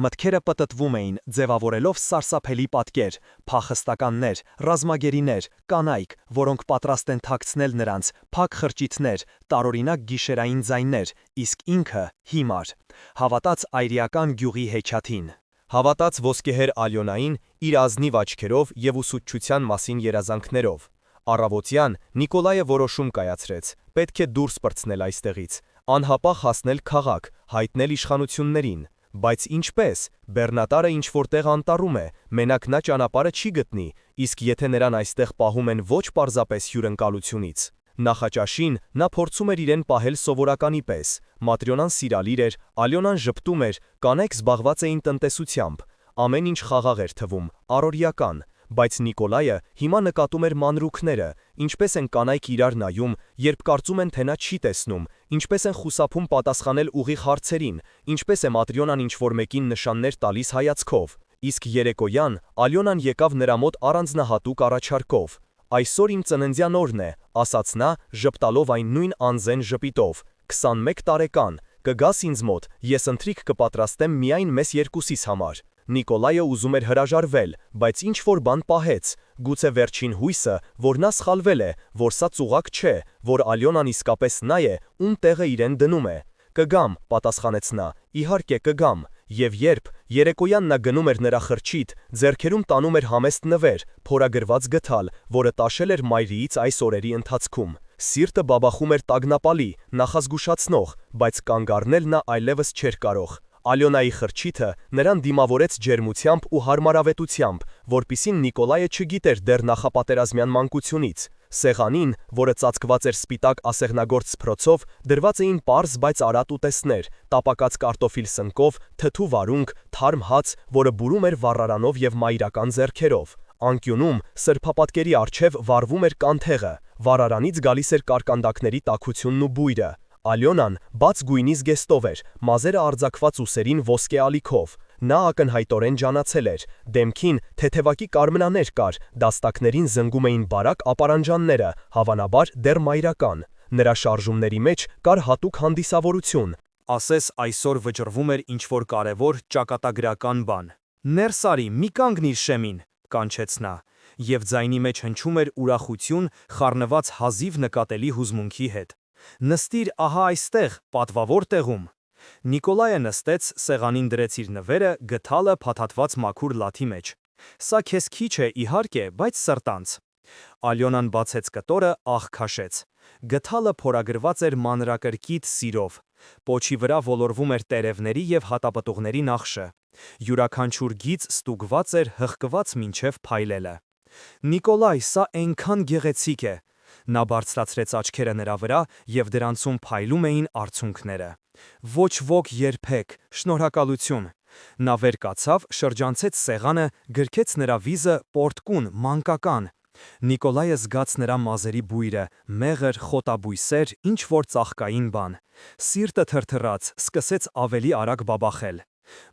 Մտքերը պտտվում էին, ձևավորելով սարսափելի պատկեր, փախստականներ, ռազմագերիներ, կանայք, որոնք պատրաստ են թաքցնել նրանց, փակ խրճիթներ, տարօրինակ գիշերային ձայներ, իսկ ինքը հիմար։ Հավատաց այրիական գյուղի հեքիաթին։ Հավատաց ոսկեհեր Ալյոնային իր ազնիվ աչքերով եւ ուսուցչության մասին երազանքներով։ Առավոտյան Նիկոլայը որոշում կայացրեց. պետք է դուրս պրծնել այստեղից, անհապաղ հասնել քաղաք, հայտնել իշխանություններին։ Բայց ինչպես, բեռնատարը ինչ որտեղ անտառում է, մենակ նա ճանապարհը չի գտնի, իսկ եթե նրան այստեղ պահում են ոչ պարզապես հյուրընկալությունից։ Նախաճաշին նա փորձում էր իրեն պահել սովորականի պես։ Маտրյոնան սիրալիր էր, Ալյոնան ժպտում էր, կանայք զբաղված էին տնտեսությամբ։ Ամեն ինչ խաղաղ էր թվում, առօրյական, բայց Նիկոլայը հիմա նկատում էր մանրուքները, ինչպես են կանայք իրար նայում, երբ կարծում են, թե նա չի տեսնում, ինչպես են խուսափում պատասխանել ուղիղ հարցերին, ինչպես է Маտրյոնան ինչ-որ մեկին նշաններ տալիս հայացքով։ Իսկ երեկոյան Ալյոնան եկավ նրա մոտ առանձնահատուկ առաջարկով։ Այսօր իմ ծննդյան օրն է, ասաց նա, ժպտալով այն նույն անզեն ժպիտով, 21 տարեկան, կգաս ինձ մոտ, ես ընթրիք կպատրաստեմ միայն մեզ երկուսիս համար։ Նիկոլայը ուզում էր հրաժարվել, բայց ինչ որ բան պահեց, գուցե վերջին հույսը, որ նա սխալվել է, որ սա ծուղակ չէ, որ Ալյոնան իսկապես նա է, ում տեղը իրեն դնում է։ Կգամ, պատասխանեց նա, իհարկե կգամ։ Եվ երբ երեկոյան նա գնում էր նրա խրճիթ, ձեռքերում տանում էր համեստ նվեր, փորագրված գդալ, որը տաշել էր մայրիից այս օրերի ընթացքում։ Սիրտը բաբախում էր տագնապալի, նախազգուշացնող, բայց կանգ առնել նա այլևս չէր կարող։ Ալյոնայի խրճիթը նրան դիմավորեց ջերմությամբ ու հարմարավետությամբ, որպիսին Նիկոլայը չգիտեր դեռ նախապատերազմյան մանկությունից։ Սեղանին, որը ծածկված էր սպիտակ ասեղնագործ սփռոցով, դրված էին պարզ, բայց արատ ուտեստներ, տապակած կարտոֆիլ սնկով, թթու վարունգ, թարմ հաց, որը բուրում էր վառարանով եւ մայրական ձեռքերով։ Անկյունում սրբապատկերի առջև վառվում էր կանթեղը, վառարանից գալիս էր կարկանդակների տաքությունն ու բույրը։ Ալյոնան բաց գույնի զգեստով էր, մազերը արձակված ուսերին ոսկե ալիքով։ Նա ակնհայտորեն ջանացել էր, դեմքին թեթևակի կարմրաներ կար, դաստակներին զնգում էին բարակ ապարանջանները, հավանաբար դեռ մայրական։ Նրա շարժումների մեջ կար հատուկ հանդիսավորություն։ Ասես այսօր վճռվում էր ինչ-որ կարևոր ճակատագրական բան։ Ներս արի, մի կանգնիր շեմին, կանչեց նա, եւ ձայնի մեջ հնչում էր ուրախություն, խառնված հազիվ նկատելի հուզմունքի հետ։ Նստիր ահա այստեղ, պատվավոր տեղում։ Նիկոլայը նստեց, սեղանին դրեց իր նվերը, գդալը փաթաթված մաքուր լաթի մեջ։ Սա քեզ քիչ է, իհարկե, բայց սրտանց։ Ալյոնան բացեց կտորը, աղ քաշեց։ Գդալը փորագրված էր մանրակրկիտ սիրով։ Պոչի վրա ոլորվում էր տերևների և հատապտուղների նախշը։ Յուրաքանչյուր գիծ ստուգված էր, հղկված մինչև փայլելը։ Նիկոլայ, սա այնքան գեղեցիկ է։ Նա բարձրացրեց աչքերը նրա վրա, և դրանցում փայլում էին արցունքները։ Ոչ ոք երբեք, շնորհակալություն։ Նա վեր կացավ, շրջանցեց սեղանը, գրքեց նրա վիզը, պորտկուն, մանկական։ Նիկոլայը զգաց նրա մազերի բույրը, մեղր, խոտաբույսեր, ինչ-որ ծաղկային բան։ Սիրտը թրթռաց, սկսեց ավելի արագ բաբախել։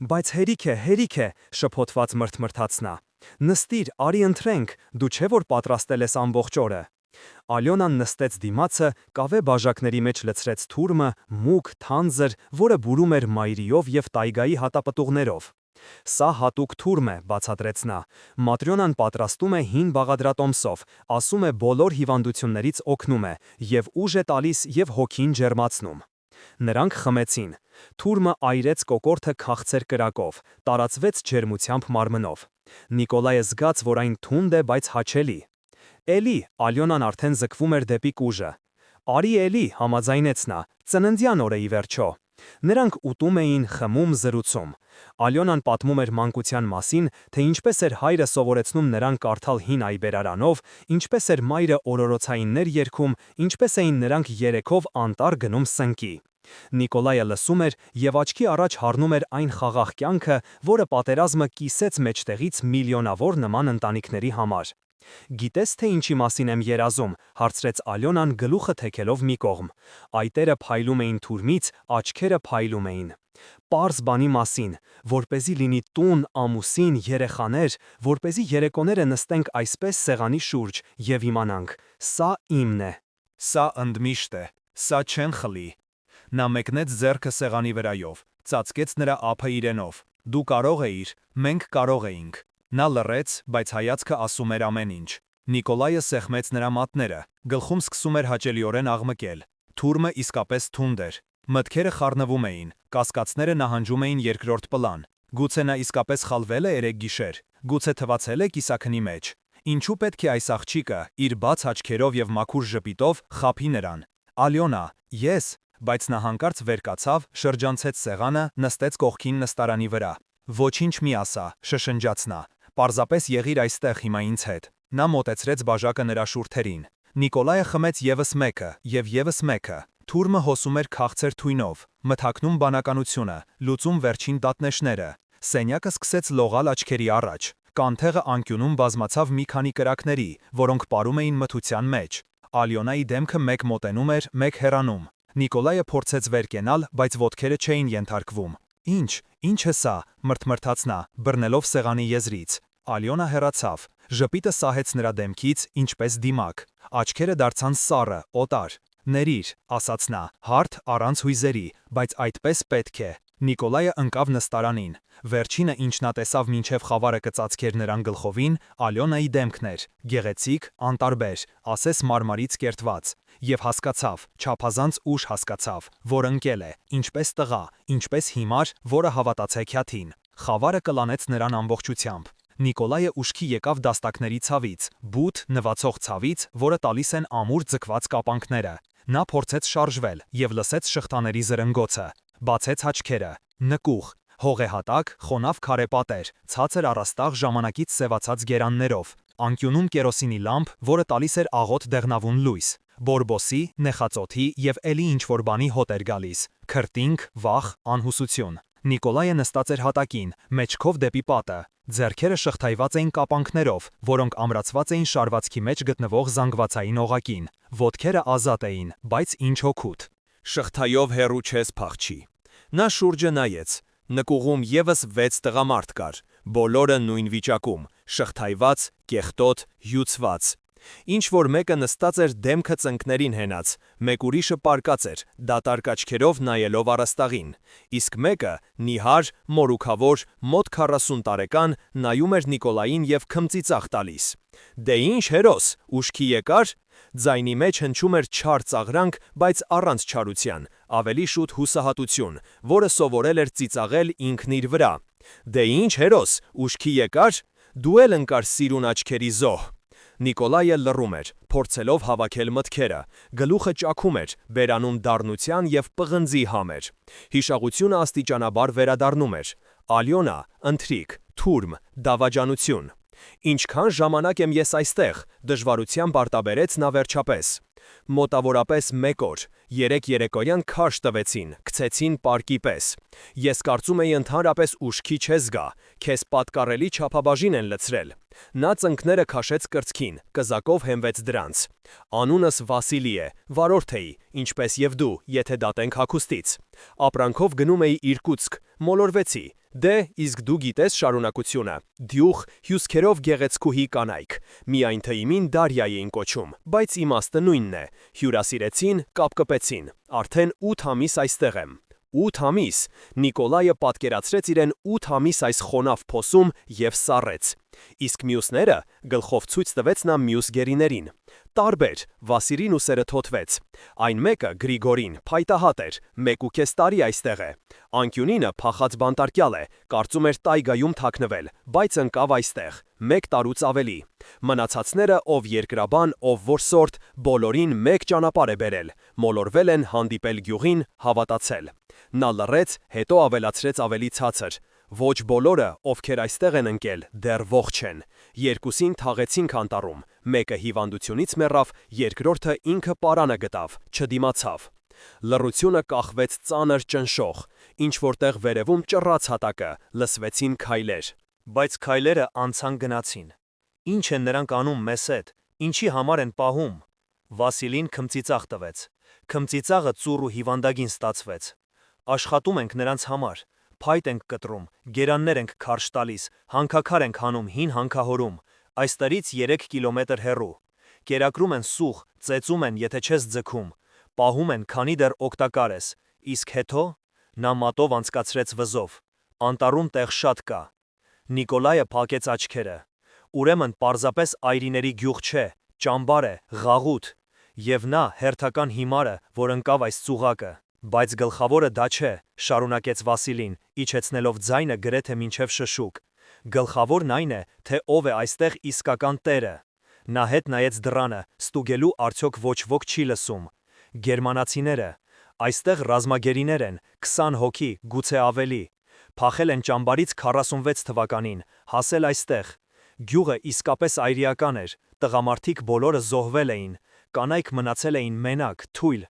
Բայց հերիք է, շփոթված մրթմրթաց նա։ Նստիր, արի ընթրենք, դու չէ որ պատրաստել ես ամբողջ օրը։ Ալյոնան նստեց դիմացը, կավե բաժակների մեջ լցրեց թուրմը, մուգ, թանձր, որը բուրում էր մայրիով և տայգայի հատապտուղներով։ Սա հատուկ թուրմ է, բացատրեց նա։ Маտրյոնան պատրաստում է հին բաղադրատոմսով, ասում է բոլոր հիվանդություններից օգնում է, և ուժ է տալիս և հոգին ջերմացնում։ Նրանք խմեցին։ Թուրմը այրեց կոկորդը քաղցր կրակով, տարածվեց ջերմությամբ մարմնով։ Նիկոլայը զգաց, որ այն թունդ է, բայց հաճելի։ Էլի, Ալյոնան արդեն ձգվում էր դեպի կուժը։ Արի էլի, համաձայնեց նա, ծննդյան օրը ի վերջո։ Նրանք ուտում էին, խմում, զրուցում։ Ալյոնան պատմում էր մանկության մասին, թե ինչպես էր հայրը սովորեցնում նրան կարդալ հին այբերարանով, ինչպես էր մայրը օրորոցայիններ երգում, ինչպես էին նրանք երեքով անտառ գնում սնկի։ Նիկոլայը լսում էր և աչքի առաջ հառնում էր այն խաղաղ կյանքը, որը պատերազմը կիսեց մեջտեղից միլիոնավոր նման ընտանիքների համար։ Գիտես թե ինչի մասին եմ երազում, հարցրեց Ալյոնան գլուխը թեքելով մի կողմ։ Այտերը փայլում էին թուրմից, աչքերը փայլում էին։ Պարզ բանի մասին, որպեսզի լինի տուն, ամուսին, երեխաներ, որպեսզի երեկոները նստենք այսպես սեղանի շուրջ և իմանանք, սա իմն է։ Սա ընդմիշտ է, սա չեն խլի։ Նա մեկնեց ձեռքը սեղանի վրայով, ծածկեց նրա ափը իրենով։ Դու կարող էիր, մենք կարող էինք։ Նա լռեց, բայց հայացքը ասում էր ամեն ինչ։ Նիկոլայը սեղմեց նրա մատները, գլխում սկսում էր հաճելիորեն աղմկել։ Թուրմը իսկապես թունդ էր։ Մտքերը խառնվում էին, կասկածները նահանջում էին երկրորդ պլան։ Գուցե նա իսկապես խալվել է երեք գիշեր, գուցե թվացել է կիսաքնի մեջ։ Ինչու պետք է այս աղջիկը, իր բաց աչքերով և մաքուր ժպիտով, խաբի նրան։ Ալյոնա, ես, բայց նա հանկարծ վեր կացավ, շրջանցեց սեղանը, նստեց կողքին նստարանի վրա։ Ոչինչ մի ասա, շշնջաց նա։ Պարզապես եղիր այստեղ հիմա ինձ հետ։ Նա մոտեցրեց բաժակը նրա շուրթերին։ Նիկոլայը խմեց ևս մեկը և ևս մեկը։ Թուրմը հոսում էր քաղցր թույնով, մթակնում բանականությունը, լուծում վերջին տատնեշները։ Սենյակը սկսեց լողալ աչքերի առաջ։ Կանթեղը անկյունում բազմացավ մի քանի կրակների, որոնք պարում էին մթության մեջ։ Ալյոնայի դեմքը մեկ մոտենում էր, մեկ հեռանում։ Նիկոլայը փորձեց վեր կենալ, բայց ոտքերը չէին ենթարկվում։ Ինչ է սա, մրթմրթաց նա, բռնելով սեղանի եզրից։ Ալյոնա հեռացավ։ Ժպիտը սահեց նրա դեմքից, ինչպես դիմակ։ Աչքերը դարձան սառը, օտար։ Ներիր, ասաց նա, հարթ, առանց հույզերի, բայց այդպես պետք է։ Նիկոլայը ընկավ նստարանին։ Վերջինը, ինչ նա տեսավ մինչև խավարը կծածկեր նրան գլխովին, Ալյոնայի դեմքն էր, գեղեցիկ, անտարբեր, ասես մարմարից կերտված։ Եվ հասկացավ, չափազանց ուշ հասկացավ, որ ընկել է, ինչպես տղա, ինչպես հիմար, որը հավատաց հեքիաթին։ Խավարը կլանեց նրան ամբողջությամբ։ Նիկոլայը ուշքի եկավ դաստակների ցավից, բութ, նվացող ցավից, որը տալիս են ամուր ձգված կապանքները։ Նա փորձեց շարժվել և լսեց շղթաների զրնգոցը։ Բացեց աչքերը։ Նկուղ, հողեհատակ, խոնավ քարե պատեր, ցածր առաստաղ ժամանակից սևացած գերաններով։ Անկյունում կերոսինի լամպ, որը տալիս էր աղոտ դեղնավուն լույս։ Բորբոսի, նեխածոթի և էլի ինչ-որ բանի հոտ էր գալիս։ Քրտինք, վախ, անհուսություն։ Նիկոլայը նստած էր հատակին, մեջքով դեպի պատը։ Ձեռքերը շղթայված էին կապանքներով, որոնք ամրացված էին շարվածքի մեջ գտնվող զանգվածային օղակին։ Ոտքերը ազատ էին, բայց ինչ հոգուտ։ Շղթայով հեռու չես փախչի։ Նա շուրջը նայեց։ Նկուղում ևս 6 տղամարդ կար, բոլորը նույն վիճակում, շղթայված, կեղտոտ, հյուծված։ Ինչ-որ մեկը նստած էր դեմքը ծնկներին հենած, մեկ ուրիշը պառկած էր, դատարկ աչքերով նայելով առաստաղին, իսկ մեկը, նիհար, մորուքավոր, մոտ 40 տարեկան, նայում էր Նիկոլային և քմծիծաղ տալիս։ Դե ինչ հերոս, ուշքի եկար։ Ձայնի մեջ հնչում էր չար ծաղրանք, բայց առանց չարության, ավելի շուտ հուսահատություն, որը սովորել էր ծիծաղել ինքն իր վրա։ Դե ինչ հերոս, ուշքի եկար։ Դու էլ ընկար սիրուն աչքերի զոհ։ Նիկոլայը լռում էր, փորձելով հավաքել մտքերը, գլուխը ճաքում էր, բերանում դառնության և պղնձի համեր։ Հիշողությունը աստիճանաբար վերադառնում էր։ Ալյոնա, ընթրիք, թուրմ, դավաճանություն։ Ինչքան ժամանակ եմ ես այստեղ, դժվարությամբ արտաբերեց նա վերջապես։ Մոտավորապես 1 օր, 3 երեկոյան քարշ տվեցին, գցեցին պարկի պես։ Ես կարծում էի ընդհանրապես ուշքի չես գա, քեզ պատկառելի չափաբաժին են լցրել։ Նա ծնկները քաշեց կրծքին, կզակով հենվեց դրանց։ Անունս Վասիլի է, վարորդ էի, ինչպես և դու, եթե դատենք հագուստից։ Ապրանքով գնում էի Իրկուտսկ, մոլորվեցի։ Դե, իսկ դու գիտես շարունակությունը, դյուխ, հյուսքերով գեղեցկուհի կանայք, միայն թեիմին Դարյա էին կոչում, բայց իմաստը նույնն է, հյուրասիրեցին, կապկպեցին, արդեն 8 ամիս այստեղ եմ։ 8 ամիս, Նիկոլայը պատկերացրեց իրեն 8 ամիս այս խոնավ փոսում և սառեց։ Իսկ մյուսները, գլխով ցույց տվեց նա մյուս գերիներին։ Տարբեր, Վասիլին ուսերը թոթվեց։ Այն մեկը, Գրիգորին, փայտահատ էր, 1.5 տարի այստեղ է։ Անկյունինը փախած բանտարկյալ է, կարծում էր տայգայում թաքնվել, բայց ընկավ այստեղ, 1 տարուց ավելի։ Մնացածները, ով երկրաբան, ով որսորդ, բոլորին մեկ ճանապարհ է բերել, մոլորվել են հանդիպել գյուղին, հավատացել։ Նա լռեց, հետո ավելացրեց ավելի ցածր. Ոչ բոլորը, ովքեր այստեղ են ընկել, դեռ ողջ են։ Երկուսին թաղեցինք անտառում, մեկը հիվանդությունից մեռավ, երկրորդը ինքը պարանը գտավ, չդիմացավ։ Լռությունը կախվեց ծանր ճնշող, ինչ որտեղ վերևում ճռաց հատակը, լսվեցին քայլեր։ Բայց քայլերը անցան գնացին։ Ինչ են նրանք անում մեզ հետ, ինչի համար են պահում։ Վասիլին քմծիծաղ տվեց։ Քմծիծաղը ծուռ ու հիվանդագին ստացվեց։ Աշխատում ենք նրանց համար, փայտ ենք կտրում, գերաններ ենք քարշ տալիս, հանքաքար ենք հանում հին հանքահորում, այստեղից 3 կիլոմետր հեռու։ Կերակրում են սուխ, ծեծում են, եթե չես ձգում, պահում են, քանի դեռ օգտակար ես, իսկ հետո նա մատով անցկացրեց վզով։ Անտառում տեղ շատ կա։ Նիկոլայը փակեց աչքերը։ Ուրեմն պարզապես այրիների գյուղ չէ, ճամբար է, ղաղութ։ Եվ նա հերթական հիմարը, որ ընկավ այս ծուղակը։ Բայց գլխավորը դա չէ, շարունակեց Վասիլին, իջեցնելով ձայնը գրեթե մինչև շշուկ։ Գլխավորն այն է, թե ով է այստեղ իսկական տերը։ Նա հետ նայեց դռանը, ստուգելու արդյոք ոչ ոք չի լսում։ Գերմանացիները։ Այստեղ ռազմագերիներ են, 20 հոգի, գուցե ավելի։ Փախել են ճամբարից 46 թվականին, հասել այստեղ։ Գյուղը իսկապես այրիական էր, տղամարդիկ բոլորը զոհվել էին, կանայք մնացել էին մենակ, թույլ։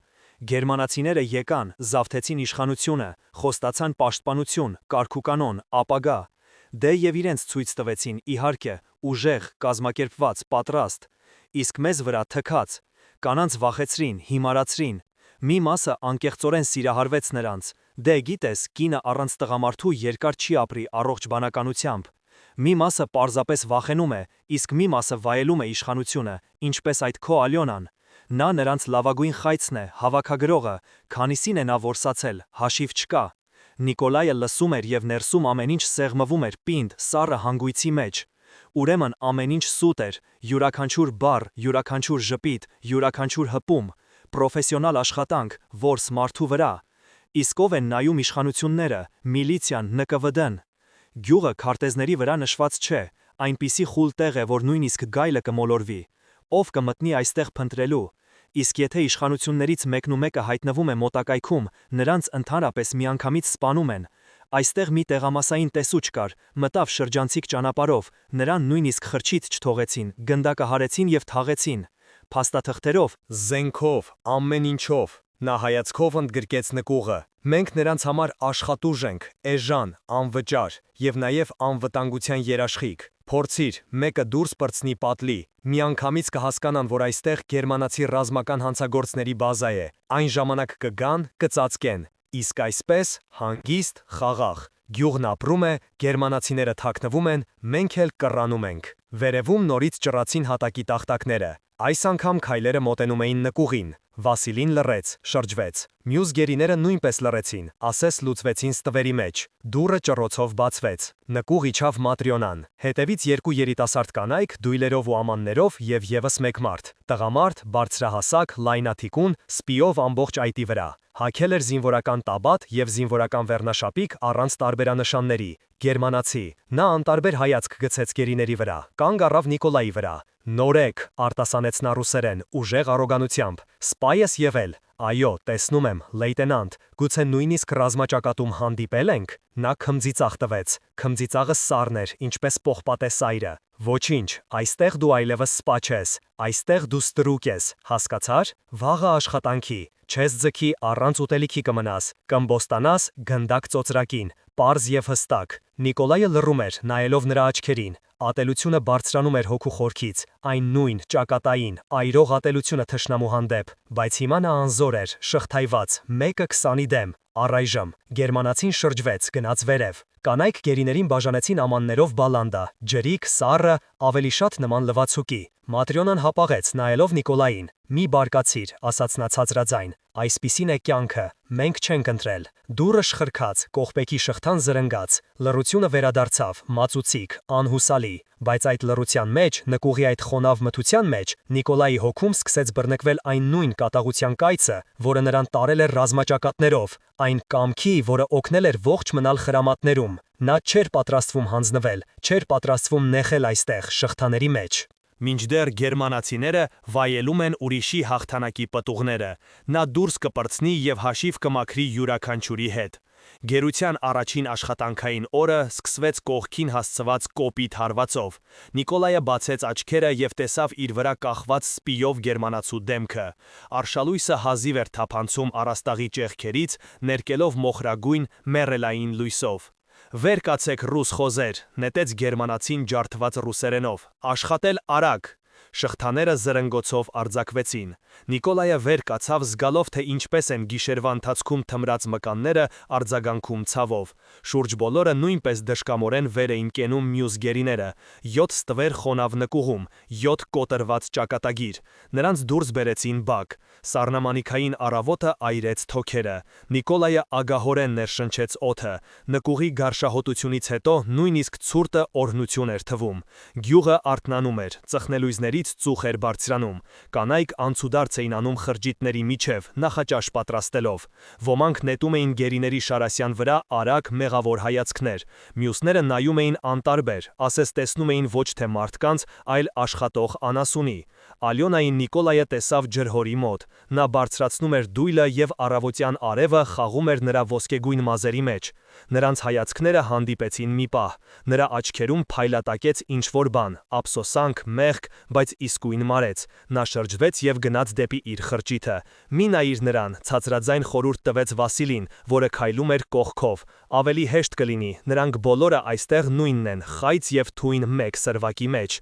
Գերմանացիները եկան, զավթեցին իշխանությունը, խոստացան պաշտպանություն, կարգուկանոն, ապագա։ Դե և իրենց ցույց տվեցին, իհարկե, ուժեղ, կազմակերպված, պատրաստ։ Իսկ մեզ վրա թքած։ Կանանց վախեցրին, հիմարացրին։ Մի մասը անկեղծորեն սիրահարվեց նրանց։ Դե գիտես, կինը առանց տղամարդու երկար չի ապրի առողջ բանականությամբ։ Մի մասը պարզապես վախենում է, իսկ մի մասը վայելում է իշխանությունը, ինչպես այդ քո Ալյոնան։ Նա նրանց լավագույն խայծն է, հավաքագրողը, քանիսին է նա որսացել, հաշիվ չկա։ Նիկոլայը լսում էր և ներսում ամեն ինչ սեղմվում էր պինդ, սառը հանգույցի մեջ։ Ուրեմն ամեն ինչ սուտ էր, յուրաքանչյուր բառ, յուրաքանչյուր ժպիտ, յուրաքանչյուր հպում, պրոֆեսիոնալ աշխատանք, որս մարդու վրա։ Իսկ ով են նայում իշխանությունները, միլիցիան, ՆԿՎԴ-ն։ Գյուղը քարտեզների վրա նշված չէ, այնպիսի խուլ տեղ է, որ նույնիսկ գայլը կմոլորվի։ Ով կմտնի այստեղ փնտրելու։ Իսկ եթե իշխանություններից մեկնումեկը հայտնվում է մոտակայքում, նրանց ընդհանրապես միանգամից սպանում են։ Այստեղ մի տեղամասային տեսուչ կար, մտավ շրջանցիկ ճանապարհով, նրան նույնիսկ խրճիթ չթողեցին, գնդակը հարեցին և թաղեցին։ Փաստաթղթերով, Զենքով, ամեն ինչով։ Նա հայացքով ընդգրկեց նկուղը։ Մենք նրանց համար աշխատուժ ենք, էժան, անվճար, և նաև անվտանգության երաշխիք։ Փորձիր, մեկը դուրս պրծնի պատլի, միանգամից կհասկանան, որ այստեղ գերմանացի ռազմական հանցագործների բազա է, այն ժամանակ կգան, կծածկեն, իսկ այսպես, հանգիստ, խաղաղ։ Գյուղն ապրում է, գերմանացիները թաքնվում են, մենք էլ կռանում ենք։ Վերևում նորից ճռացին հատակի տախտակները։ Այս անգամ քայլերը մոտենում էին նկուղին։ Վասիլին լռեց, շրջվեց։ Մյուս գերիները նույնպես լռեցին, ասես լուծվեցին ստվերի մեջ։ Դուռը ճռոցով բացվեց։ Նկուղ իջավ Маտրյոնան։ Հետևից 2 երիտասարդ կանայք, դույլերով ու ամաններով և ևս մեկ մարդ։ Տղամարդ, բարձրահասակ, լայնաթիկուն, սպիով ամբողջ այտի վրա։ Հագել էր զինվորական տաբատ եւ զինվորական վերնաշապիկ առանց տարբերանշանների, գերմանացի։ Նա անտարբեր հայացք գցեց գերիների վրա, կանգ առավ Նիկոլայի վրա։ Նորեկ, արտասանեց նա ռուսերեն, ուժեղ առոգանությամբ, սպայ ես եղել։ Այո, տեսնում եմ, լեյտենանտ, գուցե նույնիսկ ռազմաճակատում հանդիպել ենք։ Նա քմծիծաղ տվեց, քմծիծաղը սառն էր, ինչպես պողպատե սայրը։ Ոչինչ, այստեղ դու այլևս սպա չես, այստեղ դու ստրուկ ես, հասկացար։ Վաղը աշխատանքի, չես ձգի առանց ուտելիքի կմնաս, կըմբոստանաս գնդակ ծոծրակին, պարզ եւ հստակ։ Նիկոլայը լռում էր, նայելով նրա աչքերին։ Ատելությունը բարձրանում էր հոգու խորքից, այն նույն ճակատային, այրող ատելությունը թշնամու հանդեպ, բայց հիմա նա անզոր էր, շղթայված, 1-20-ի դեմ, առայժմ։ Գերմանացին շրջվեց, գնաց վերև։ Կանայք գերիներին բաժանեցին ամաններով բալանդա, ջրիկ, սառը, ավելի շատ նման լվացուկի։ Маտրյոնան հապաղեց, նայելով Նիկոլային։ Մի բարկացիր, ասաց նա ցածրաձայն, այսպիսին է կյանքը, մենք չենք ընտրել։ Դուռը շխրքաց, կողպեքի շղթան զրնգաց, լռությունը վերադարձավ, մածուցիկ, անհուսալի, բայց այդ լռության մեջ, նկուղի այդ խոնավ մթության մեջ, Նիկոլայի հոգում սկսեց բռնկվել այն նույն կատաղության կայծը, որը նրան տարել էր ռազմաճակատներով, այն կամքի, որը օգնել էր ողջ մնալ խրամատներում։ Նա չէր պատրաստվում հանձնվել, չէր պատրաստվում նեղել այստեղ, շղթաների մեջ։ Մինչդեռ գերմանացիները վայելում են ուրիշի հաղթանակի պտուղները, նա դուրս կպրծնի եւ հաշիվ կմաքրի յուրաքանչյուրի հետ։ Գերության առաջին աշխատանքային օրը սկսվեց կողքին հասցված կոպիտ հարվածով։ Նիկոլայը բացեց աչքերը եւ տեսավ իր վրա կախված սպիով գերմանացու դեմքը։ Արշալույսը հազիվ էր թափանցում առաստաղի ճեղքերից, ներկելով մոխրագույն մեռելային լույսով։ Վեր կացեք ռուս խոզեր, նետեց գերմանացին ջարդված ռուսերենով, աշխատել արագ։ Շղթաները զրնգոցով արձակվեցին։ Նիկոլայը վեր կացավ զգալով, թե ինչպես են գիշերվա ընթացքում թմրած մկանները արձագանքում ցավով։ Շուրջ բոլորը նույնպես դժկամորեն վեր էին կենում մյուս գերիները, 7 ստվեր խոնավ նկուղում, 7 կոտրված ճակատագիր։ Նրանց դուրս բերեցին բակ։ Սառնամանիքային առավոտը այրեց թոքերը։ Նիկոլայը ագահորեն ներշնչեց օդը։ Նկուղի գարշահոտությունից հետո նույնիսկ ցուրտը օրհնություն էր թվում։ Գյուղը արթնանում էր, ծխնելույզներից ծուխ էր բարձրանում։ Կանայք անցուդարձ էին անում խրճիթների միջև, նախաճաշ պատրաստելով։ Ոմանք նետում էին գերիների շարասյան վրա արագ մեղավոր հայացքներ։ Մյուսները նայում էին անտարբեր, ասես տեսնում էին ոչ թե մարդկանց, այլ աշխատող անասունի։ Ալյոնային Նիկոլայը տեսավ ջրհորի մոտ։ Նա բարձրացնում էր դույլը եւ առավոտյան արևը խաղում էր նրա ոսկեգույն մազերի մեջ։ Նրանց հայացքները հանդիպեցին մի պահ։ Նրա աչքերում փայլատակեց ինչ-որ բան, ափսոսանք, մեղք, բայց իսկույն մարեց։ Նա շրջվեց եւ գնաց դեպի իր խրճիթը։ Մի նայիր նրան, ցածրաձայն խորհուրդ տվեց Վասիլին, որը քայլում էր կողքով։ Ավելի հեշտ կլինի, նրանք բոլորը այստեղ նույնն են, խայծ եւ թույն մեկ սրվակի մեջ։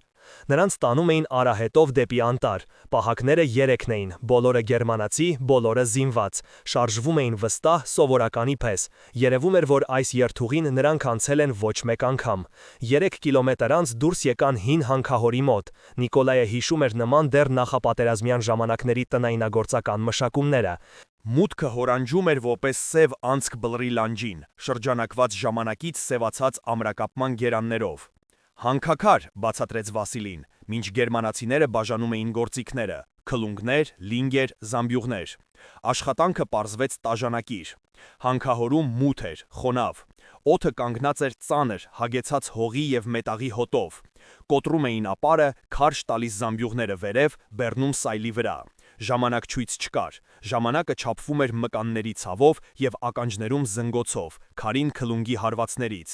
Նրանց տանում էին արահետով դեպի անտառ։ Պահակները 3 էին, բոլորը գերմանացի, բոլորը զինված, շարժվում էին վստահ սովորականի պես։ Երևում էր, որ այս երթուղին նրանք անցել են ոչ մեկ անգամ։ 3 կիլոմետր անց դուրս եկան հին հանքահորի մոտ։ Նիկոլայը հիշում էր նման դեռ նախապատերազմյան ժամանակների տնայնագործական մշակումները։ Մուտքը հորանջում էր որպես սև անցք բլրի լանջին, շրջանակված ժամանակից սևացած ամրակապման գերաններով։ Հանքաքար, բացատրեց Վասիլին, մինչ գերմանացիները բաժանում էին գործիքները, քլունգներ, լինգեր, զամբյուղներ։ Աշխատանքը պարզվեց տաժանակիր։ Հանքահորում մութ էր, խոնավ։ Օդը կանգնած էր ծանր, հագեցած հողի եւ մետաղի հոտով։ Կոտրում էին ապարը, քարշ տալիս զամբյուղները վերև, բեռնում սայլի վրա։ Ժամանակ ցույց չկար։ Ժամանակը չափվում էր մկանների ցավով եւ ականջներում զնգոցով, քարին քլունգի հարվածներից։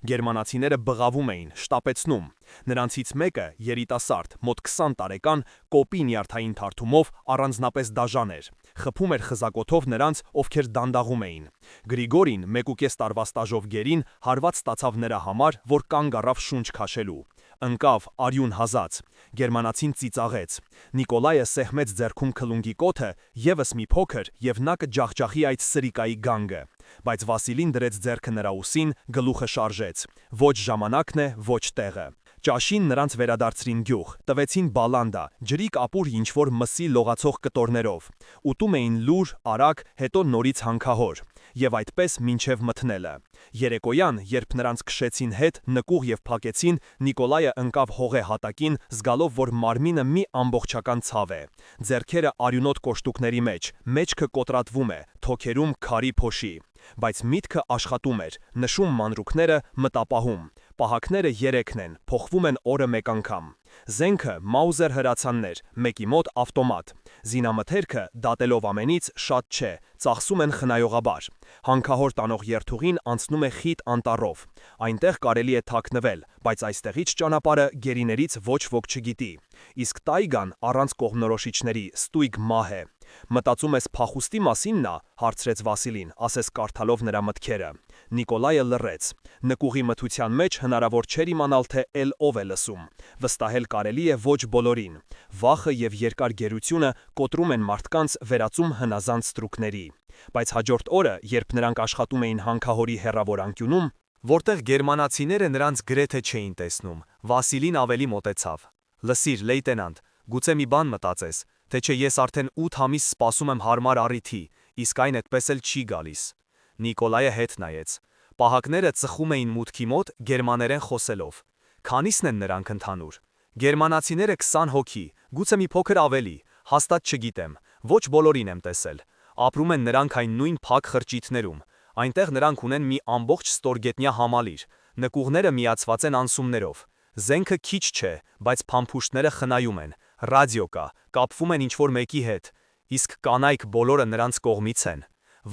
Գերմանացիները բղավում էին, շտապեցնում։ Նրանցից մեկը, երիտասարդ, մոտ 20 տարեկան, կոպի նյարդային թարթումով առանձնապես դաժան էր։ Խփում էր խզակոթով նրանց, ովքեր դանդաղում էին։ Գրիգորին, 1.5 տարվա ստաժով գերին, հարված ստացավ նրա համար, որ կանգ առավ շունչ քաշելու։ Ընկավ արյուն հազած։ Գերմանացին ծիծաղեց։ Նիկոլայը սեղմեց ձեռքում քլունգի կոթը, եւս մի փոքր, եւ նա կջախջախի այդ սրիկայի գանգը։ Բայց Վասիլին դրեց ձեռքը նրա ուսին, գլուխը շարժեց։ Ոչ ժամանակն է, ոչ տեղը։ Ճաշին նրանց վերադարձրին գյուղ, տվեցին բալանդա, ջրիկ ապուր ինչ-որ մսի լողացող կտորներով։ Ուտում էին լուր, արագ, հետո նորից հանքահոր։ եւ այդպես մինչև մթնելը։ Երեկոյան, երբ նրանց քշեցին հետ, նկուղ եւ փակեցին, Նիկոլայը ընկավ հողե հատակին, զգալով, որ մարմինը մի ամբողջական ցավ է։ Ձեռքերը արյունոտ կոշտուկների մեջ, մեջքը կոտրատվում է, թոքերում քարի փոշի։ Բայց միտքը աշխատում էր, նշում մանրուքները, մտապահում։ Պահակները 3-ն են, փոխվում են օրը մեկ անգամ։ Զենքը Մաուզեր հրացաններ, մեկի մոտ ավտոմատ։ Զինամթերքը, դատելով ամենից, շատ չէ, ծախսում են խնայողաբար։ Հանքահոր տանող երթուղին անցնում է խիտ անտառով։ Այնտեղ կարելի է թաքնվել, բայց այստեղից ճանապարհը գերիներից ոչ ոք չգիտի։ Իսկ տայգան առանց կողմնորոշիչների ստույգ մահ է։ Մտածում ես փախուստի մասին նա, հարցրեց Վասիլին, ասես կարդալով նրա մտքերը։ Նիկոլայը լռեց։ Նկուղի մթության մեջ հնարավոր չէր իմանալ, թե ել ով է լսում։ Վստահել կարելի է ոչ բոլորին։ Վախը եւ երկար գերությունը կոտրում են մարդկանց, վերածում հնազանդ ստրուկների։ Բայց հաջորդ օրը, երբ նրանք աշխատում էին հանքահորի հեռավոր անկյունում, որտեղ գերմանացիները նրանց գրեթե չէին տեսնում, Վասիլին ավելի մոտեցավ։ Լսիր, լեյտենանտ, գուցե մի բան մտածես, թե չէ ես արդեն 8 ամիս սպասում եմ հարմար առիթի, իսկ այն այդպես էլ չի գալիս։ Նիկոլայը հետ նայեց։ Պահակները ծխում էին մուտքի մոտ գերմաներեն խոսելով։ Քանիսն են նրանք ընդհանուր։ Գերմանացիները 20 հոգի, գուցե մի փոքր ավելի, հաստատ չգիտեմ, ոչ բոլորին եմ տեսել։ Ապրում են նրանք այն նույն փակ խրճիթներում։ Այնտեղ նրանք ունեն մի ամբողջ ստորգետնյա համալիր, նկուղները միացված են անսումներով։ Զենքը քիչ չէ, բայց փամփուշտները խնայում են, ռադիո կա, կապվում են ինչ-որ մեկի հետ, իսկ կանայք բոլորը նրանց կողմից են։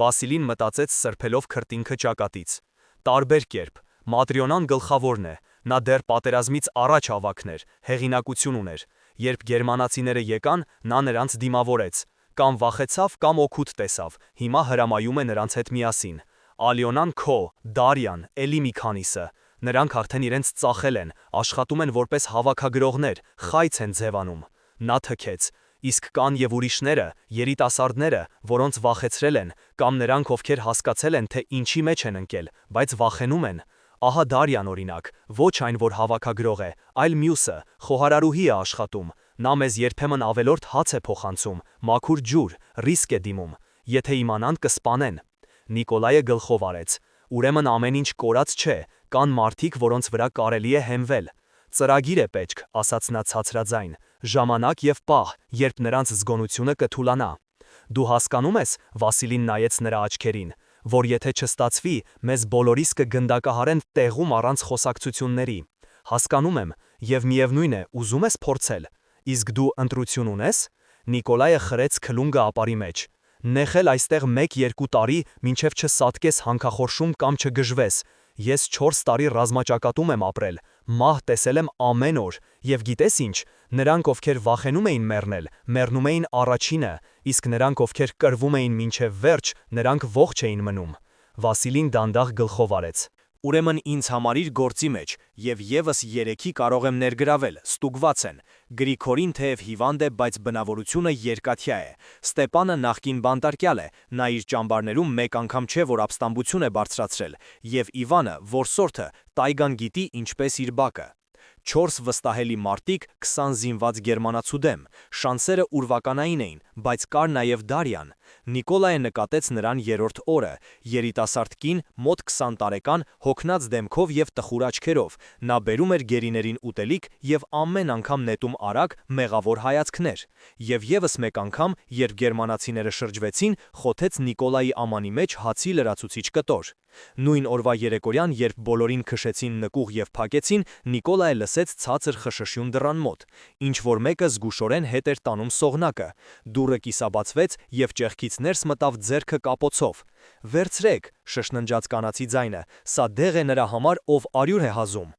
Վասիլին մտածեց սրբելով քրտինքը ճակատից։ Տարբեր կերպ, Մատրիոնան գլխավորն է, նա դեռ պատերազմից առաջ ավակներ, հեղինակություն ուներ։ Երբ գերմանացիները եկան, նա նրանց դիմավորեց, կամ վախեցավ, կամ օգուտ տեսավ, հիմա հրամայում է նրանց հետ միասին։ Ալիոնան քո, Դարյան, էլի մի քանիսը։ Նրանք արդեն իրենց ծախել են, աշխատում են որպես հավաքագրողներ, խայծ են ձևանում։ Նա թքեց, իսկ կան եւ ուրիշները, երիտասարդները, որոնց վախեցրել են, կամ նրանք, ովքեր հասկացել են, թե ինչի մեջ են ընկել, բայց վախենում են։ Ահա Դարյան օրինակ, ոչ այն, որ հավաքագրող է, այլ մյուսը, խոհարարուհի է աշխատում։ Նա մեզ երբեմն ավելորդ հաց է փոխանցում, մաքուր ջուր, ռիսկ է դիմում։ Եթե իմանան կսպանեն։ Նիկոլայը գլխով արեց։ Ուրեմն ամեն ինչ կորած չէ, կան մարդիկ, որոնց վրա կարելի է հենվել։ Ծրագիր է պետք, ասաց նա ցածրաձայն, ժամանակ եւ պահ, երբ նրանց զգոնությունը կթուլանա։ Դու հասկանում ես, Վասիլին նայեց նրա աչքերին, որ եթե չստացվի, մեզ բոլորիս կգնդակահարեն տեղում առանց խոսակցությունների։ Հասկանում եմ, եւ միևնույն է, ուզում ես փորձել։ Իսկ դու ընտրություն ունես։ Նիկոլայը խրեց քլունգը ապարի մեջ։ Նեխել այստեղ 1-2 տարի, մինչև չսատկես հանքախորշում կամ չգժվես։ Ես 4 տարի ռազմաճակատում եմ ապրել, մահ տեսել եմ ամեն օր, եւ գիտես ինչ, նրանք, ովքեր վախենում էին մեռնել, մեռնում էին առաջինը, իսկ նրանք, ովքեր կռվում էին մինչև վերջ, նրանք ողջ էին մնում։ Վասիլին դանդաղ գլխով արեց։ Ուրեմն ինձ համարիր գործի մեջ, եւ եւս 3-ի կարող եմ ներգրավել, ստուգված են։ Գրիգորին թեև հիվանդ է, բայց բնավորությունը երկաթյա է։ Ստեպանը նախկին բանտարկյալ է, նա իր ճամբարներում մեկ անգամ չէ, որ ապստամբություն է բարձրացրել, եւ Իվանը, որսորդը, տայգան գիտի ինչպես իր բակը։ 4 վստահելի մարտիկ, 20 զինված գերմանացու դեմ, շանսերը ուրվականային էին, բայց կար նաև Դարյան։ Նիկոլայը նկատեց նրան երրորդ օրը, երիտասարդ կին, մոտ 20 տարեկան, հոգնած դեմքով եւ տխուր աչքերով, նա բերում էր գերիներին ուտելիք եւ ամեն անգամ նետում արագ, մեղավոր հայացքներ։ Եվ եւս մեկ անգամ, երբ գերմանացիները շրջվեցին, խոթեց Նիկոլայի ամանի մեջ հացի լրացուցիչ կտոր։ Նույն օրվա երեկորյան, երբ բոլորին քշեցին նկուղ եւ փակեցին, Նիկոլայը լսեց ցածր խշշյուն դռան մոտ։ Ինչ որ մեկը զգուշորեն հետ էր տանում սողնակը։ Դուռը կիսաբացվեց եւ ճեղքից ներս մտավ ձեռքը կապոցով։ Վերցրեք, շշնջաց կանացի ձայնը, սա դեղ է նրա համար, ով արյուր է հազում։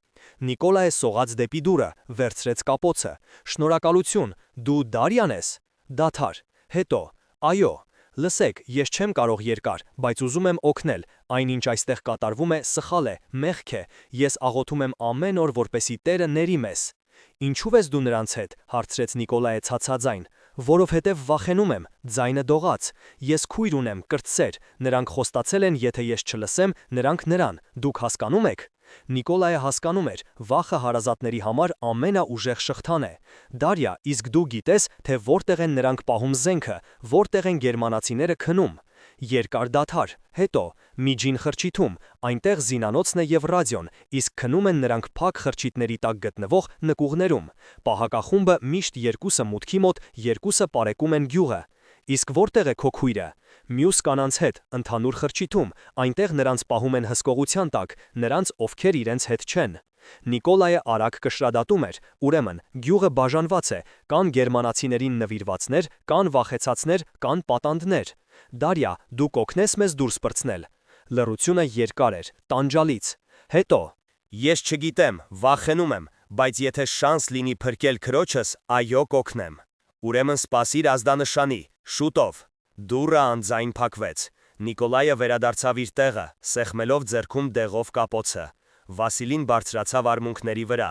Նիկոլայը սողաց դեպի դուռը, վերցրեց կապոցը։ Շնորհակալություն, դու Դարյան ես։ Դադար։ Հետո, այո։ Լսեք, ես չեմ կարող երկար, բայց ուզում եմ օգնել, այնինչ այստեղ կատարվում է սխալ է, մեղք է, ես աղոթում եմ ամեն օր, որպեսի Տերը ների մեզ։ Ինչու ես դու նրանց հետ, հարցրեց Նիկոլայը ցածաձայն, որովհետև վախենում եմ, ձայնը դողաց, ես քույր ունեմ, կրտսեր, նրանք խոստացել են, եթե ես չլսեմ, նրանք նրան, դուք հասկանում եք։ Նիկոլայը հասկանում էր, վախը հարազատների համար ամենաուժեղ շղթան է։ Դարյա, իսկ դու գիտես, թե որտեղ են նրանք պահում զենքը, որտեղ են գերմանացիները քնում։ երկար դադար, հետո միջին խրճիթում, այնտեղ զինանոցն է եւ ռադիոն, իսկ քնում են նրանք փակ խրճիթների տակ գտնվող նկուղներում։ Պահակախումբը միշտ երկուսը մուտքի մոտ, երկուսը պարեկում են գյուղը։ Իսկ որտեղ է քո քույրը։ Մյուս կանանց հետ, ընդհանուր խրճիթում, այնտեղ նրանց պահում են հսկողության տակ, նրանց, ովքեր իրենց հետ չեն։ Նիկոլայը արագ կշռադատում էր, ուրեմն գյուղը բաժանված է, կան գերմանացիներին նվիրվածներ, կան վախեցածներ, կան պատանդներ։ Դարյա, դու կօգնես մեզ դուրս պրծնել։ Լռությունը երկար էր, տանջալից։ Հետո. Ես չգիտեմ, վախենում եմ, բայց եթե շանս լինի փրկել քրոջս, այո կօգնեմ։ Ուրեմն սպասիր ազդանշանի, շուտով։ Դուռը անձայն փակվեց։ Նիկոլայը վերադարձավ իր տեղը, սեղմելով ձեռքում դեղով կապոցը։ Վասիլին բարձրացավ արմունկների վրա։